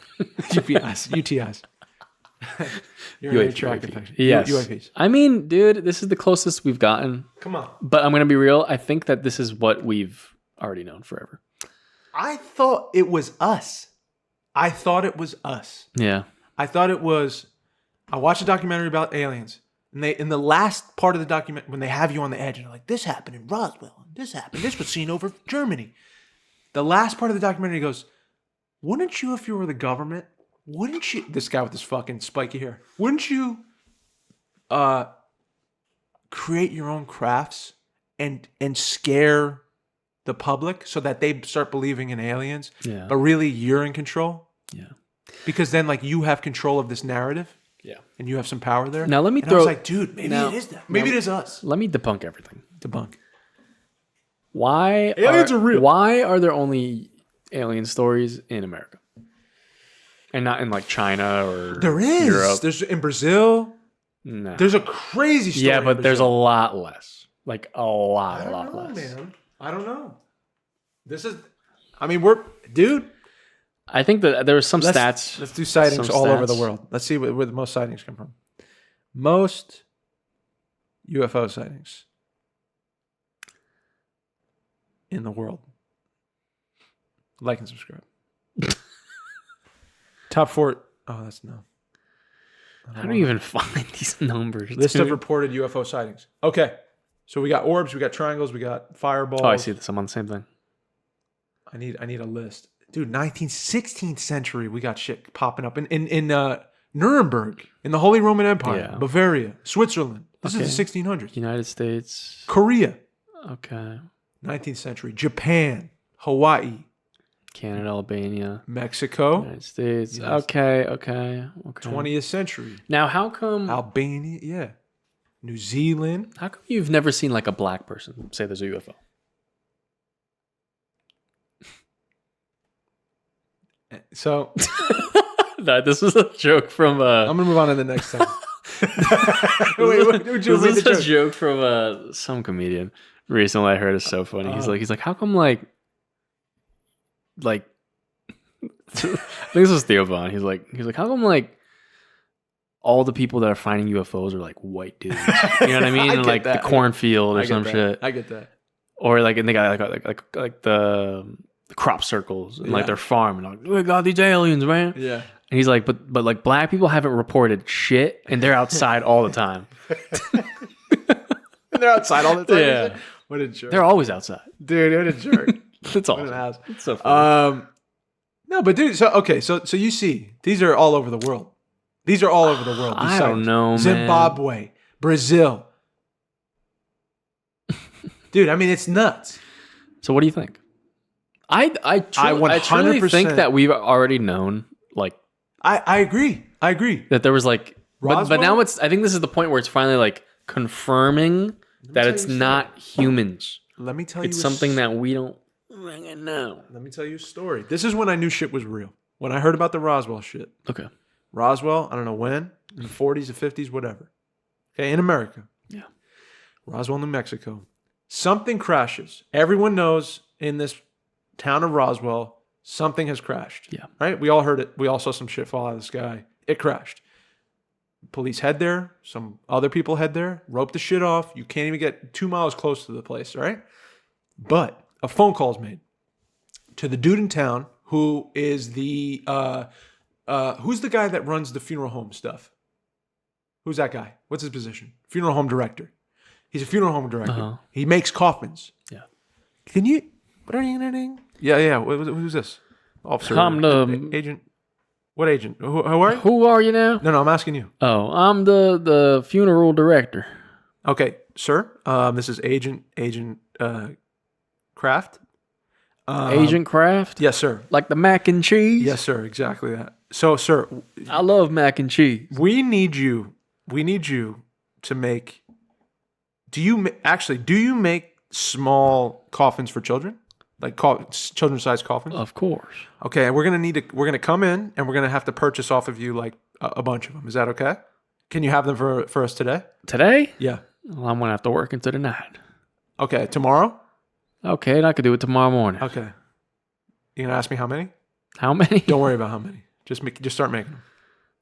UTIs. Urinary tract infection. Yes. UAPs. I mean, dude, this is the closest we've gotten. Come on. But I'm gonna be real. I think that this is what we've already known forever. I thought it was us. Yeah. I thought it was. I watched a documentary about aliens, and in the last part of the document, when they have you on the edge, and they're like, "This happened in Roswell. This happened. This was seen over Germany." The last part of the documentary goes, "Wouldn't you, if you were the government, wouldn't you?" This guy with this fucking spiky hair. Wouldn't you, create your own crafts and scare the public so that they start believing in aliens? Yeah. But really, you're in control. Yeah. Because then, like, you have control of this narrative. Yeah. And you have some power there. Now let me and throw. I was like, dude, maybe it is that. Maybe it is us. Let me debunk everything. Debunk. Why Aliens are real. Why are there only alien stories in America and not in like China or There is. Europe? There's in Brazil. No. There's a crazy story. Yeah, in but there's a Brazil. lot less. Like a lot I don't know, less. man. I don't know. Dude. I think that there was some stats. Let's do sightings some all over the stats. world. Let's see where the most sightings come from. Most UFO sightings in the world. Like and subscribe. Top 4. Oh, that's no. How do you even find these numbers? List of dude? reported UFO sightings. Okay. So we got orbs, we got triangles, we got fireballs. Oh, I see this. I'm on the same thing. I need a list. Dude, 16th century, we got shit popping up in Nuremberg, in the Holy Roman Empire, Yeah. Bavaria, Switzerland. This is the 1600s. United States. Korea, Okay. 19th century. Japan, Hawaii, Canada, Albania. Mexico, United States. Yes. Okay. 20th century. Now, how come Albania, yeah. New Zealand. How come you've never seen like a black person say there's a UFO? So No, this was a joke from. I'm gonna move on to the next thing. This is a joke from some comedian recently. I heard it's so funny. He's like, how come like I think this was Theo Vaughn. He's like, how come like all the people that are finding UFOs are like white dudes? You know what I mean? I And, get like that. the cornfield or I get some that. shit. I get that. Or like, and they got like the crop circles and like Yeah. their farm and like, we got these aliens, man. Yeah. And he's like, but like black people haven't reported shit, and they're outside all the time. And they're outside all the time. Yeah. What a jerk. They're always outside. Dude, what a jerk. That's What an awesome. ass. It's so funny. No, but dude, so you see, these are all over the world. These are all over the world. These I don't sightings. know, man. Zimbabwe, Brazil. Dude, I mean, it's nuts. So what do you think? I truly 100% think that we've already known, like I agree. that there was like, but Roswell? now I think this is the point where it's finally like confirming that tell it's you not humans. Let me tell you It's something that we don't know. Let me tell you a story. This is when I knew shit was real. When I heard about the Roswell shit. Okay. Roswell, I don't know when, in the 40s or 50s, whatever. Okay, in America. Yeah. Roswell, New Mexico. Something crashes. Everyone knows in this town of Roswell, something has crashed. Yeah. Right? We all heard it. We all saw some shit fall out of the sky. It crashed. Police head there. Some other people head there. Rope the shit off. You can't even get 2 miles close to the place, right? But a phone call is made to the dude in town who is the who's the guy that runs the funeral home stuff? Who's that guy? What's his position? Funeral home director. He's a funeral home director. Uh-huh. He makes coffins. Yeah. Can you? Yeah. Who's this? Officer. I'm the agent. What agent? Who are you? Who are you now? No, I'm asking you. Oh, I'm the funeral director. Okay, sir. This is Agent Kraft. Agent Kraft? Yes, sir. Like the mac and cheese? Yes, sir. Exactly that. So, sir, I love mac and cheese. we need you to make. Do you make small coffins for children, like children-sized coffins? Of course. Okay, and we're gonna come in and we're gonna have to purchase off of you like a bunch of them. Is that okay? Can you have them for us today? Today? Yeah. Well, I'm going to have to work into the night. Okay, tomorrow? Okay, and I could do it tomorrow morning. Okay. You gonna ask me how many? How many? Don't worry about how many. Just start making them.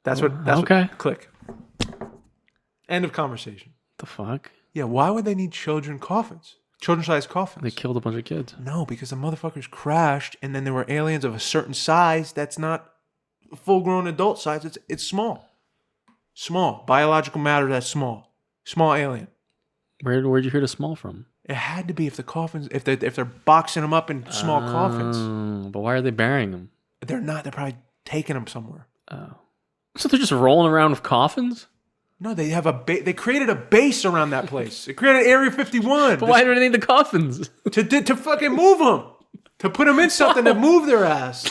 That's okay. what, click. End of conversation. The fuck? Yeah, why would they need children-sized coffins? They killed a bunch of kids. No, because the motherfuckers crashed, and then there were aliens of a certain size that's not full-grown adult size. It's small biological matter that's small alien. Where'd you hear the small from? It had to be if they're boxing them up in small coffins. But why are they burying them? They're not. They're probably taking them somewhere. Oh, so they're just rolling around with coffins? No, they have they created a base around that place. They created Area 51. But why do they need the coffins? To fucking move them, to put them in something to move their ass.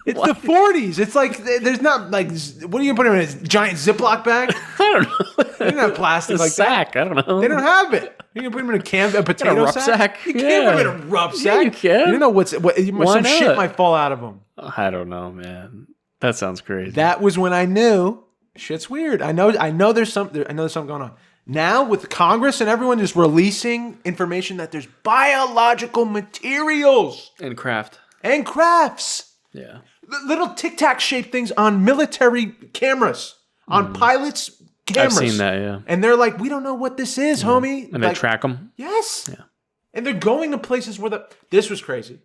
It's the 40s. It's like there's not like what are you gonna put them in a giant Ziploc bag? I don't know. They don't have plastic like sack. that. I don't know. They don't have it. You can put them in a potato rucksack? sack. You can't Yeah. put them in a rucksack. Yeah, you can. You don't know what Why some not? shit might fall out of them. I don't know, man. That sounds crazy. That was when I knew shit's weird. I know there's something going on. Now with Congress and everyone just releasing information that there's biological materials and craft. and crafts. Yeah. Little Tic Tac shaped things on military cameras, on pilots' cameras. I've seen that, yeah. And they're like, we don't know what this is, homie. And like, they track them? Yes. Yeah. And they're going to places where this was crazy.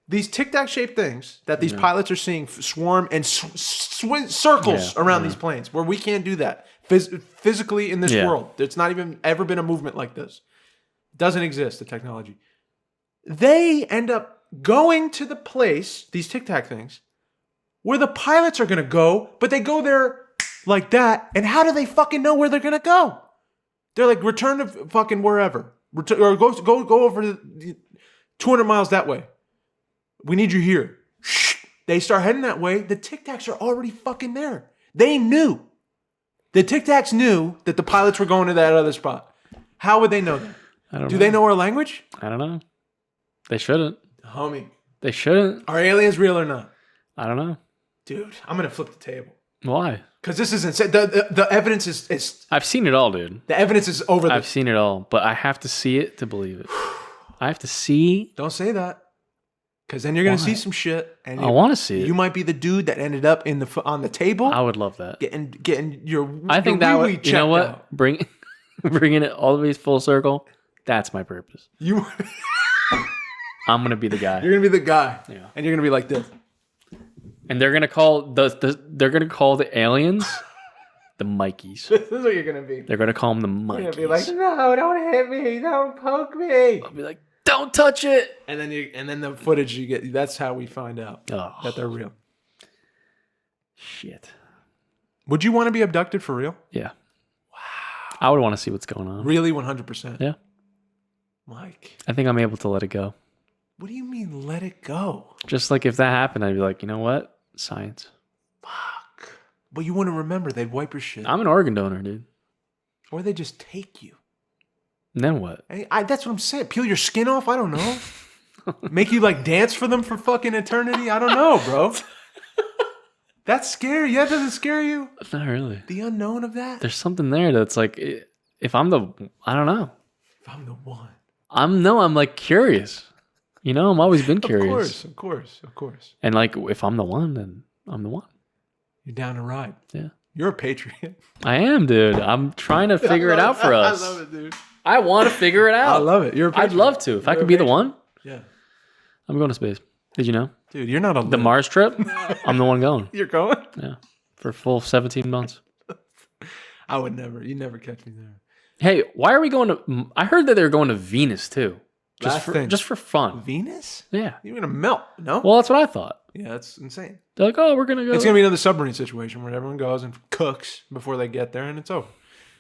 These Tic Tac shaped things that these pilots are seeing swarm and circles around these planes, where we can't do that physically in this world. There's not even ever been a movement like this. It doesn't exist, the technology. They end up going to the place, these Tic Tac things, where the pilots are going to go, but they go there like that. And how do they fucking know where they're going to go? They're like, return to fucking wherever. Or go over 200 miles that way. We need you here. They start heading that way. The Tic Tacs are already fucking there. They knew. The Tic Tacs knew that the pilots were going to that other spot. How would they know that? I don't Do know. they know our language? I don't know. They shouldn't. Homie. They shouldn't. Are aliens real or not? I don't know. Dude, I'm going to flip the table. Why? Because this is insane. The evidence is... I've seen it all, dude. The evidence is over I've seen it all, but I have to see it to believe it. I have to see. Don't say that. Because then you're going to see some shit. And I want to see it. You might be the dude that ended up on the table. I would love that. Getting your I think your that wee-wee would, you know checked what? out. Bringing it all the way full circle. That's my purpose. You... I'm going to be the guy. You're going to be the guy. Yeah. And you're going to be like this. And they're going to call they're going to call the aliens the Mikeys. This is what you're going to be. They're going to call them the Mikeys. You're going to be like, no, don't hit me. Don't poke me. I'll be like, don't touch it. And then the footage you get, that's how we find out that they're real. Shit. Would you want to be abducted for real? Yeah. Wow. I would want to see what's going on. Really, 100%? Yeah. Mike. I think I'm able to let it go. What do you mean, let it go? Just like if that happened, I'd be like, you know what? Science. Fuck. But you wouldn't remember. They'd wipe your shit. I'm an organ donor, dude. Or they just take you. And then what? That's what I'm saying. Peel your skin off? I don't know. Make you like dance for them for fucking eternity? I don't know, bro. That's scary. Yeah, doesn't scare you? Not really. The unknown of that? There's something there that's like, if I'm I don't know. If I'm the one. I'm like curious. You know, I'm always been curious. Of course. And like, if I'm the one, then I'm the one. You're down to ride. Yeah. You're a patriot. I am, dude. I'm trying to figure it out for us. I love it, dude. I want to figure it out. I love it. You're a patriot. I'd love to. If I could be the one, yeah. I'm going to space. Did you know? Dude, you're not a The Mars trip, I'm the one going. You're going? Yeah. For full 17 months. I would never. You'd never catch me there. Hey, why are we going to... I heard that they were going to Venus, too. Just for fun. Venus? Yeah. You're going to melt, no? Well, that's what I thought. Yeah, that's insane. They're like, oh, we're gonna go. It's gonna be another submarine situation where everyone goes and cooks before they get there, and it's over.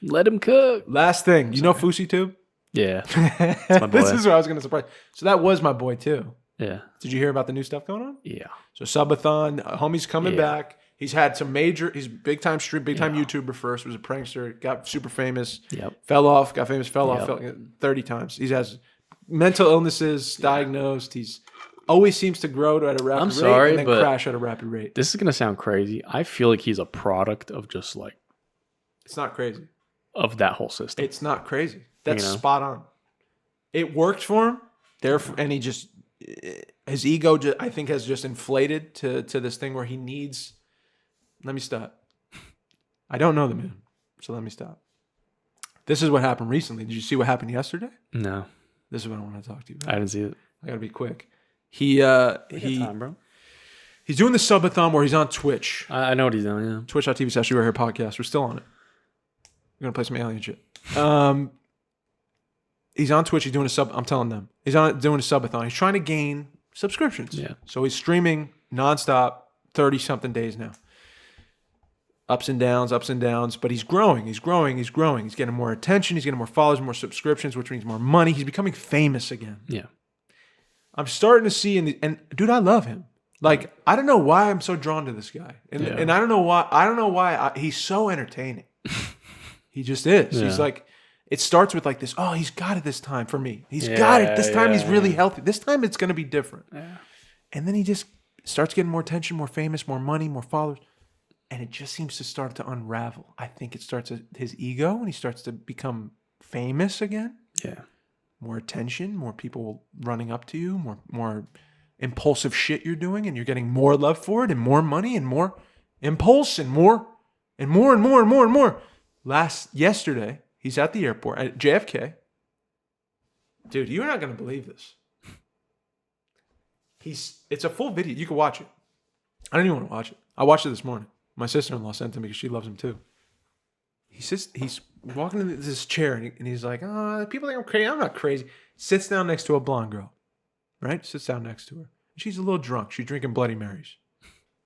Let him cook. Last thing, you know fousey tube? Yeah, it's my boy. This is what I was gonna surprise. So that was my boy too. Yeah. Did you hear about the new stuff going on? Yeah. So Subathon, homie's coming back. He's had some major. He's big time YouTuber first. Was a prankster. Got super famous. Yep. Fell off. Got famous. Fell off 30 times. He has mental illnesses diagnosed. He's always seems to grow at a rapid rate and then crash at a rapid rate. This is gonna sound crazy. I feel like he's a product of just like. It's not crazy. Of that whole system. It's not crazy. That's spot on. It worked for him. Therefore, and he just his ego, I think, has just inflated to this thing where he needs. Let me stop. I don't know the man, so let me stop. This is what happened recently. Did you see what happened yesterday? No. This is what I want to talk to you about. I didn't see it. I gotta be quick. He time, bro. He's doing the subathon where he's on Twitch. I know what he's doing. Yeah. Twitch.tv/YouAreHere podcast. We're still on it. We're gonna play some alien shit. He's on Twitch. He's doing a sub. I'm telling them he's doing a subathon. He's trying to gain subscriptions. Yeah. So he's streaming nonstop, 30-something days now. Ups and downs, but he's growing. He's getting more attention. He's getting more followers, more subscriptions, which means more money. He's becoming famous again. Yeah. I'm starting to see, and dude, I love him. Like, I don't know why I'm so drawn to this guy, and I don't know why. He's so entertaining. He just is. Yeah. He's like, it starts with like this. Oh, he's got it this time for me. He's got it this time. He's really healthy. This time it's going to be different. Yeah. And then he just starts getting more attention, more famous, more money, more followers. And it just seems to start to unravel. I think it starts at his ego and he starts to become famous again. Yeah. More attention, more people running up to you, more impulsive shit you're doing, and you're getting more love for it and more money and more impulse and more. Yesterday, he's at the airport at JFK. Dude, you're not going to believe this. It's a full video. You can watch it. I don't even want to watch it. I watched it this morning. My sister-in-law sent it because she loves him too. He's walking into this chair and he's like, oh, people think I'm crazy. I'm not crazy. Sits down next to a blonde girl, right? Sits down next to her. She's a little drunk. She's drinking Bloody Marys.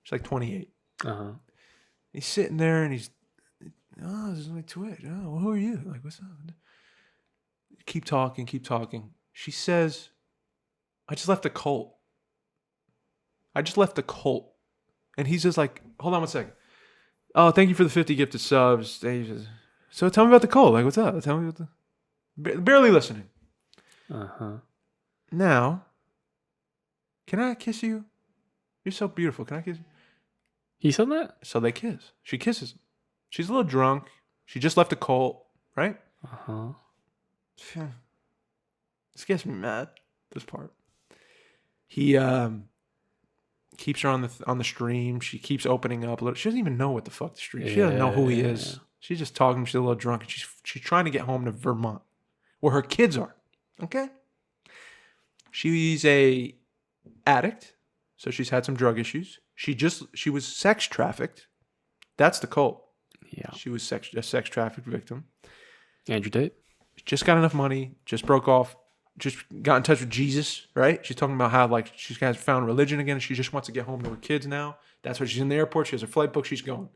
She's like 28. Uh-huh. He's sitting there and he's, oh, this is my Twitch. Oh, well, who are you? Like, what's up? Keep talking. She says, I just left a cult. And he's just like, hold on one second. Oh, thank you for the 50 gifted subs. So tell me about the cult. Like, what's up? Tell me about barely listening. Uh-huh. Now, can I kiss you? You're so beautiful. Can I kiss you? He said that? So they kiss. She kisses him. She's a little drunk. She just left a cult, right? Uh-huh. This gets me mad, this part. He keeps her on the stream. She keeps opening up a little. She doesn't even know what the fuck the stream. She doesn't know who he is. She's just talking. She's a little drunk. And she's trying to get home to Vermont, where her kids are. Okay. She's a addict, so she's had some drug issues. She was sex trafficked. That's the cult. Yeah. She was a sex trafficked victim. Andrew Tate. Just got enough money. Just broke off. Just got in touch with Jesus, right? She's talking about how like she has found religion again. And she just wants to get home to her kids now. That's why she's in the airport. She has her flight booked. She's going.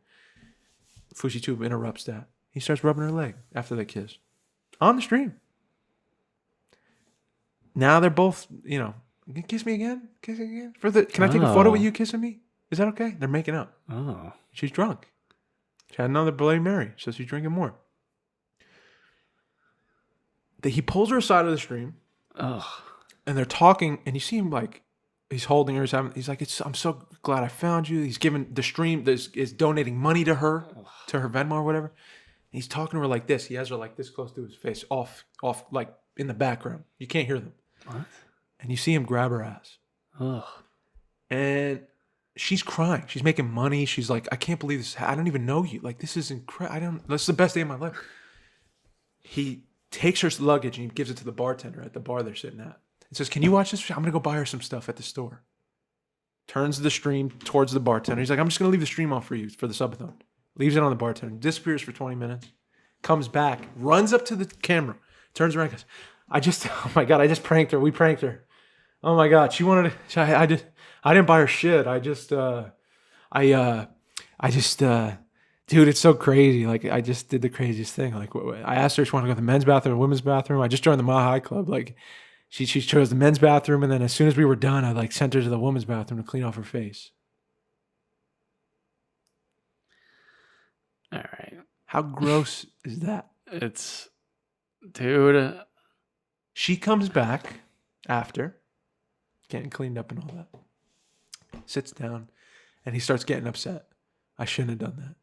Fousey Tube interrupts that. He starts rubbing her leg after they kiss. On the stream. Now they're both, kiss me again? Kiss me again? Can I take a photo with you kissing me? Is that okay? They're making up. Oh. She's drunk. She had another Bloody Mary, so she's drinking more. He pulls her aside of the stream. Ugh. And they're talking, and you see him like, he's holding her. He's like, I'm so glad I found you. He's giving the stream, is donating money to her, to her Venmo or whatever. And he's talking to her like this. He has her like this close to his face, off, like in the background. You can't hear them. What? And you see him grab her ass. Ugh. And she's crying. She's making money. She's like, I can't believe this. I don't even know you. Like, this is incredible. This is the best day of my life. He takes her luggage and he gives it to the bartender at the bar they're sitting at. He says, can you watch this? I'm going to go buy her some stuff at the store. Turns the stream towards the bartender. He's like, I'm just going to leave the stream off for you for the subathon. Leaves it on the bartender. Disappears for 20 minutes. Comes back. Runs up to the camera. Turns around and goes, oh my God, I just pranked her. We pranked her. Oh my God. She wanted to, I didn't buy her shit. Dude, it's so crazy. Like, I just did the craziest thing. Like, I asked her if she wanted to go to the men's bathroom or women's bathroom. I just joined the Mile High Club. Like, she chose the men's bathroom, and then as soon as we were done, I like sent her to the women's bathroom to clean off her face. All right. How gross is that? It's, dude. She comes back after getting cleaned up and all that, sits down, and he starts getting upset. I shouldn't have done that.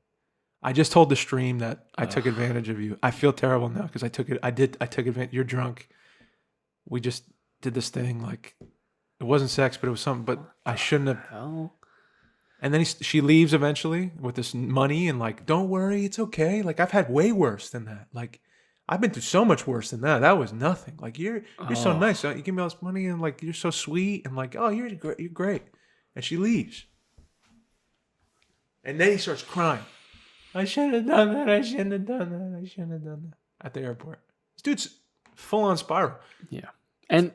I just told the stream that I took advantage of you. I feel terrible now because I took advantage. You're drunk. We just did this thing. Like, it wasn't sex, but it was something. But I shouldn't have. Hell? And then she leaves eventually with this money and like, don't worry, it's okay. Like, I've had way worse than that. Like, I've been through so much worse than that. That was nothing. Like, you're so nice. You give me all this money and like, you're so sweet and like, oh, you're great. And she leaves. And then he starts crying. I shouldn't have done that. I shouldn't have done that. I shouldn't have done that. At the airport. This dude's full on spiral. Yeah. And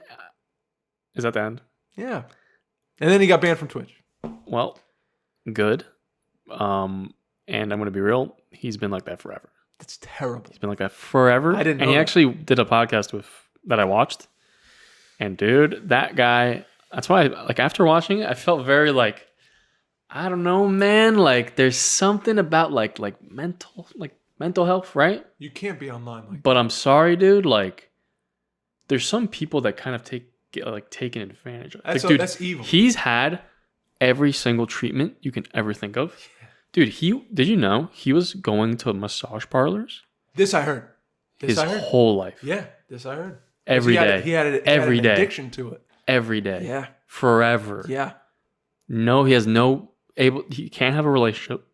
is that the end? Yeah. And then he got banned from Twitch. Well, good. And I'm going to be real. He's been like that forever. That's terrible. He's been like that forever. I didn't know And he that. actually did a podcast that I watched. And dude, that guy, that's why like after watching it, I felt very like, I don't know, man. Like there's something about like mental health, right? You can't be online like that. But I'm sorry, dude. Like there's some people that kind of get taken advantage of. Like, dude, that's evil. He's had every single treatment you can ever think of. Dude, did you know he was going to massage parlors? This I heard. His whole life. Yeah, this I heard. Every day. He had an addiction to it. Every day. Yeah. Forever. Yeah. No, he can't have a relationship.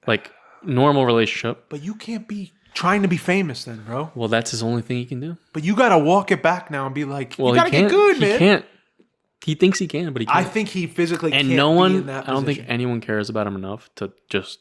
Like normal relationship. But you can't be trying to be famous then, bro. Well, that's his only thing he can do. But you gotta walk it back now and be like, well, you gotta get good, man. He can't. He thinks he can, but he can't. I think he physically and can't no be one, in that I don't think position. anyone cares about him enough to just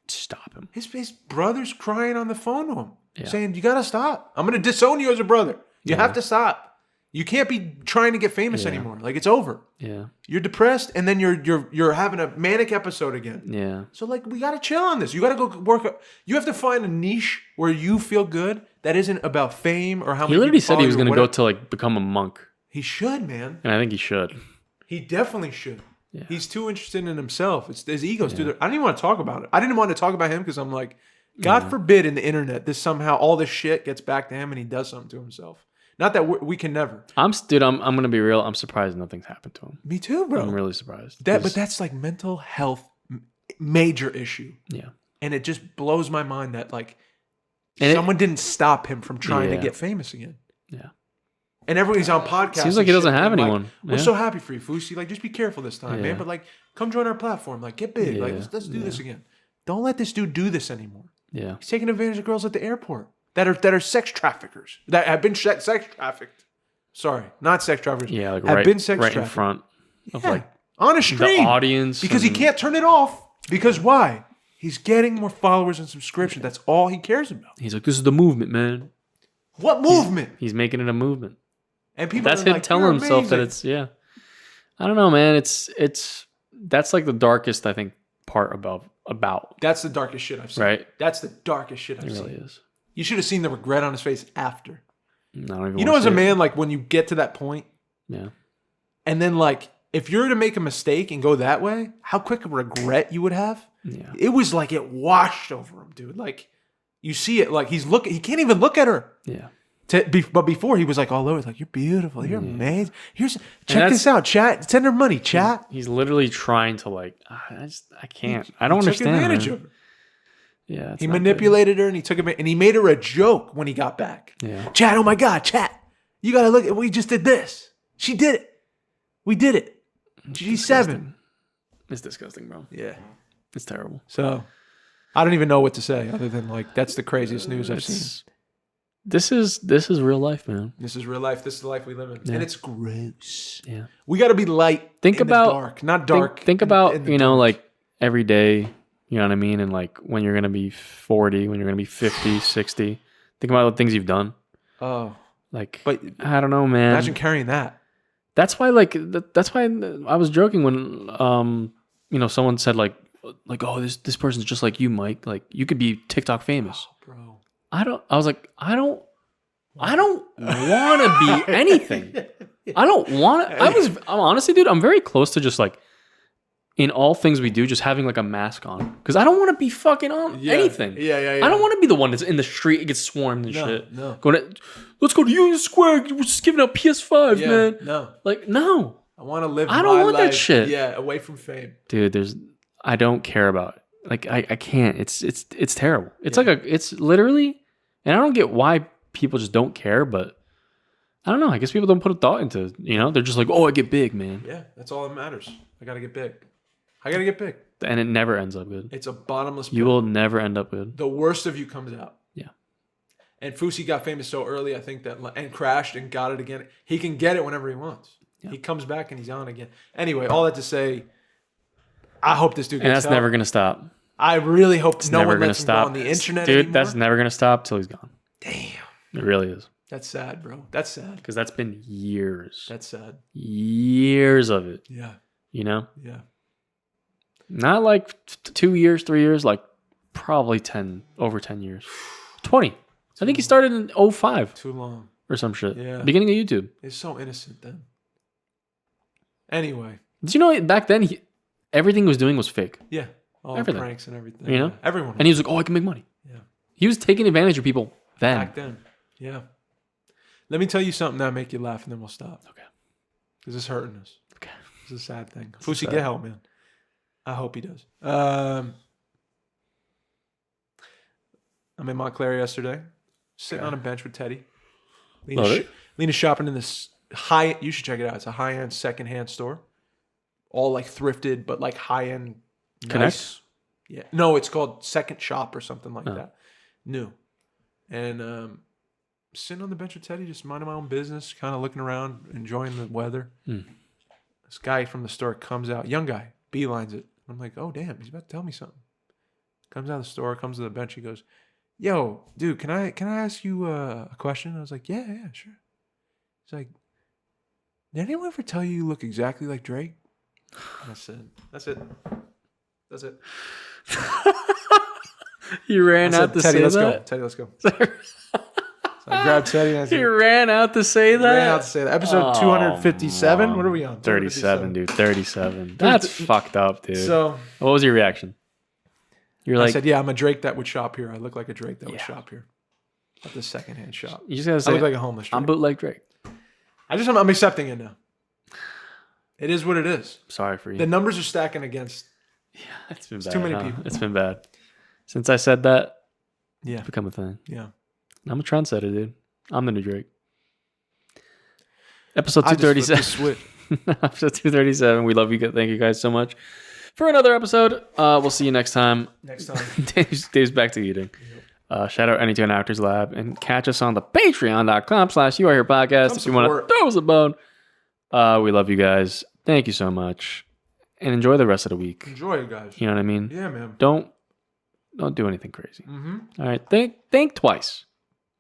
stop him. His brother's crying on the phone to him, saying, you gotta stop. I'm gonna disown you as a brother. You have to stop. You can't be trying to get famous anymore. Like, it's over. Yeah. You're depressed, and then you're having a manic episode again. Yeah. So like, we gotta chill on this. You gotta go work. You have to find a niche where you feel good that isn't about fame or how many. He literally people said he was follow you going or to go whatever. to like become a monk. He should, man. And I think he should. He definitely should. Yeah. He's too interested in himself. It's his ego's too. I didn't even want to talk about it. I didn't want to talk about him because I'm like, God forbid in the internet this somehow all this shit gets back to him and he does something to himself. Not that we can never. I'm going to be real. I'm surprised nothing's happened to him. Me too, bro. I'm really surprised. But that's like mental health major issue. Yeah. And it just blows my mind that like and someone didn't stop him from trying to Yeah. get famous again. Yeah. And everybody's on podcasts. Seems like he and doesn't shit, have and, like, anyone. We're Yeah. so happy for you, Fousey. Like, just be careful this time, Yeah. man. But like, come join our platform. Like, get big. Like, Yeah. let's do this again. Don't let this dude do this anymore. Yeah. He's taking advantage of girls at the airport that are sex traffickers, that have been sex trafficked. Sorry, not sex traffickers. Yeah. Like have been sex right in trafficked. front of Yeah. like on a the stream audience. because he and- can't turn it off. Because why? He's getting more followers and subscriptions. That's all he cares about. He's like, this is the movement, man. What movement? He's making it a movement. And people That's are him like, telling "You're himself that amazing." I don't know, man. That's like the darkest, I think, part about. That's the darkest shit I've seen. Right. That's the darkest shit I've It seen. really is. You should have seen the regret on his face after. I don't even You know, wanna as a see it. man, like when you get to that point, Yeah. and then like if you're to make a mistake and go that way, how quick a regret you would have. Yeah. It was like it washed over him, dude. Like you see it, like he can't even look at her. Yeah. But before he was like all over, like, you're beautiful, you're amazing. Check that's- this out, chat. Send her money, chat. He's literally trying to like, I can't. I don't He understand. Took advantage man. of her. Yeah. it's He not good. manipulated her and he took and he made her a joke when he got back. Yeah. Chat, oh my God, chat. You gotta look at we just did this. She did it. We did it. G7. It's disgusting, bro. Yeah. It's terrible. So I don't even know what to say other than like that's the craziest news I've seen. This is real life, man. This is real life. This is the life we live in. Yeah. And it's gross. Yeah. We gotta be light. Think in about the dark. Not dark. Think in about the dark. like every day. You know what I mean? And like when you're gonna be 40, when you're gonna be 50, 60. Think about the things you've done. Oh. Like, But I don't know, man. imagine carrying that. That's why, like, that's why I was joking when, someone said like, oh, this person's just like you, Mike. Like, you could be TikTok famous. Oh, bro. I don't want to be anything. I don't want to. I'm honestly, dude, I'm very close to just like, in all things we do, just having like a mask on. Because I don't want to be fucking on anything. Yeah. I don't want to be the one that's in the street and gets swarmed and shit. No. Let's go to Union Square. We're just giving out PS5s, man. No. Like, no. I want to live I don't want life, that shit. Yeah, away from fame. Dude, I don't care about it. Like, I can't. It's terrible. It's it's literally, and I don't get why people just don't care, but I don't know. I guess people don't put a thought into, they're just like, oh, I get big, man. Yeah, that's all that matters. I got to get big. I got to get big. And it never ends up good. It's a bottomless pit. You will never end up good. The worst of you comes out. Yeah. And Fousey got famous so early, I think and crashed and got it again. He can get it whenever he wants. Yeah. He comes back and he's on again. Anyway, all that to say, I hope this dude gets And that's help. never going to stop. I really hope It's no never one going to lets him stop. go on the internet Dude, anymore. that's never going to stop till he's gone. Damn. It really is. That's sad, bro. That's sad. Because that's been years. That's sad. Years of it. Yeah. Yeah. Not like 2 years, 3 years, like probably over 10 years. 20. I think he started in 05. Too long. Or some shit. Yeah. Beginning of YouTube. He's so innocent then. Anyway. Did you know back then, everything he was doing was fake? Yeah. All everything. Pranks and everything. You know? Everyone. And he was like, oh, I can make money. Yeah. He was taking advantage of people then. Back then. Yeah. Let me tell you something that'll make you laugh and then we'll stop. Okay. Because it's hurting us. Okay. It's a sad thing. Fousey, get help, man. I hope he does. I'm in Montclair yesterday, sitting on a bench with Teddy. Lena's shopping in this you should check it out. It's a high-end secondhand store. All like thrifted, but like high-end. Connect? Yeah. No, it's called Second Shop or something like that. New. And sitting on the bench with Teddy, just minding my own business, kind of looking around, enjoying the weather. This guy from the store comes out, young guy, beelines it. I'm like, oh, damn, he's about to tell me something. Comes out of the store, comes to the bench. He goes, yo, dude, can I ask you a question? I was like, yeah, sure. He's like, did anyone ever tell you look exactly like Drake? And I said, that's it. He ran out to Teddy, say let's that? Go. Teddy, let's go. So I grabbed Teddy and I said, He ran out to say that? Episode 257. What are we on? 37, dude. 37. That's fucked up, dude. So, what was your reaction? You're like, I said, yeah, I'm a Drake that would shop here. I look like a Drake that would shop here at the secondhand shop. You just gotta say, I look like a homeless Drake. I'm bootleg Drake. I'm accepting it now. It is what it is. Sorry for you. The numbers are stacking against. Yeah, it's been bad. Too many people. It's been bad. Since I said that, yeah, it's become a thing. Yeah. I'm a trendsetter, dude. I'm the new Drake. Episode 237. Episode 237. We love you. Thank you guys so much for another episode. We'll see you next time. Dave's back to eating. Yep. Shout out Anytone Actors Lab and catch us on the patreon.com/YouAreHerePodcast if you want to throw us a bone. We love you guys. Thank you so much. And enjoy the rest of the week. Enjoy it, guys. You know what I mean? Yeah, man. Don't do anything crazy. Mm-hmm. All right. Think twice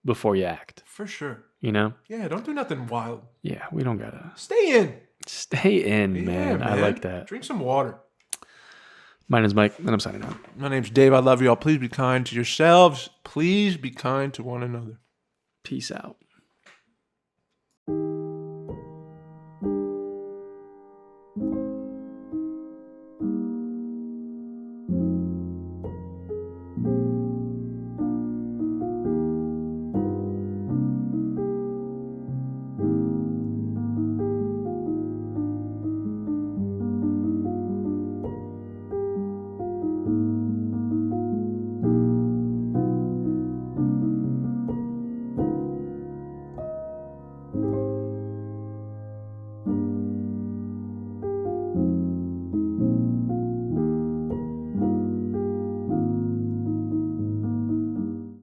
before you act. For sure. You know? Yeah, don't do nothing wild. Yeah, we don't gotta. Stay in, man. I like that. Drink some water. My name's Mike, and I'm signing out. My name's Dave. I love you all. Please be kind to yourselves. Please be kind to one another. Peace out.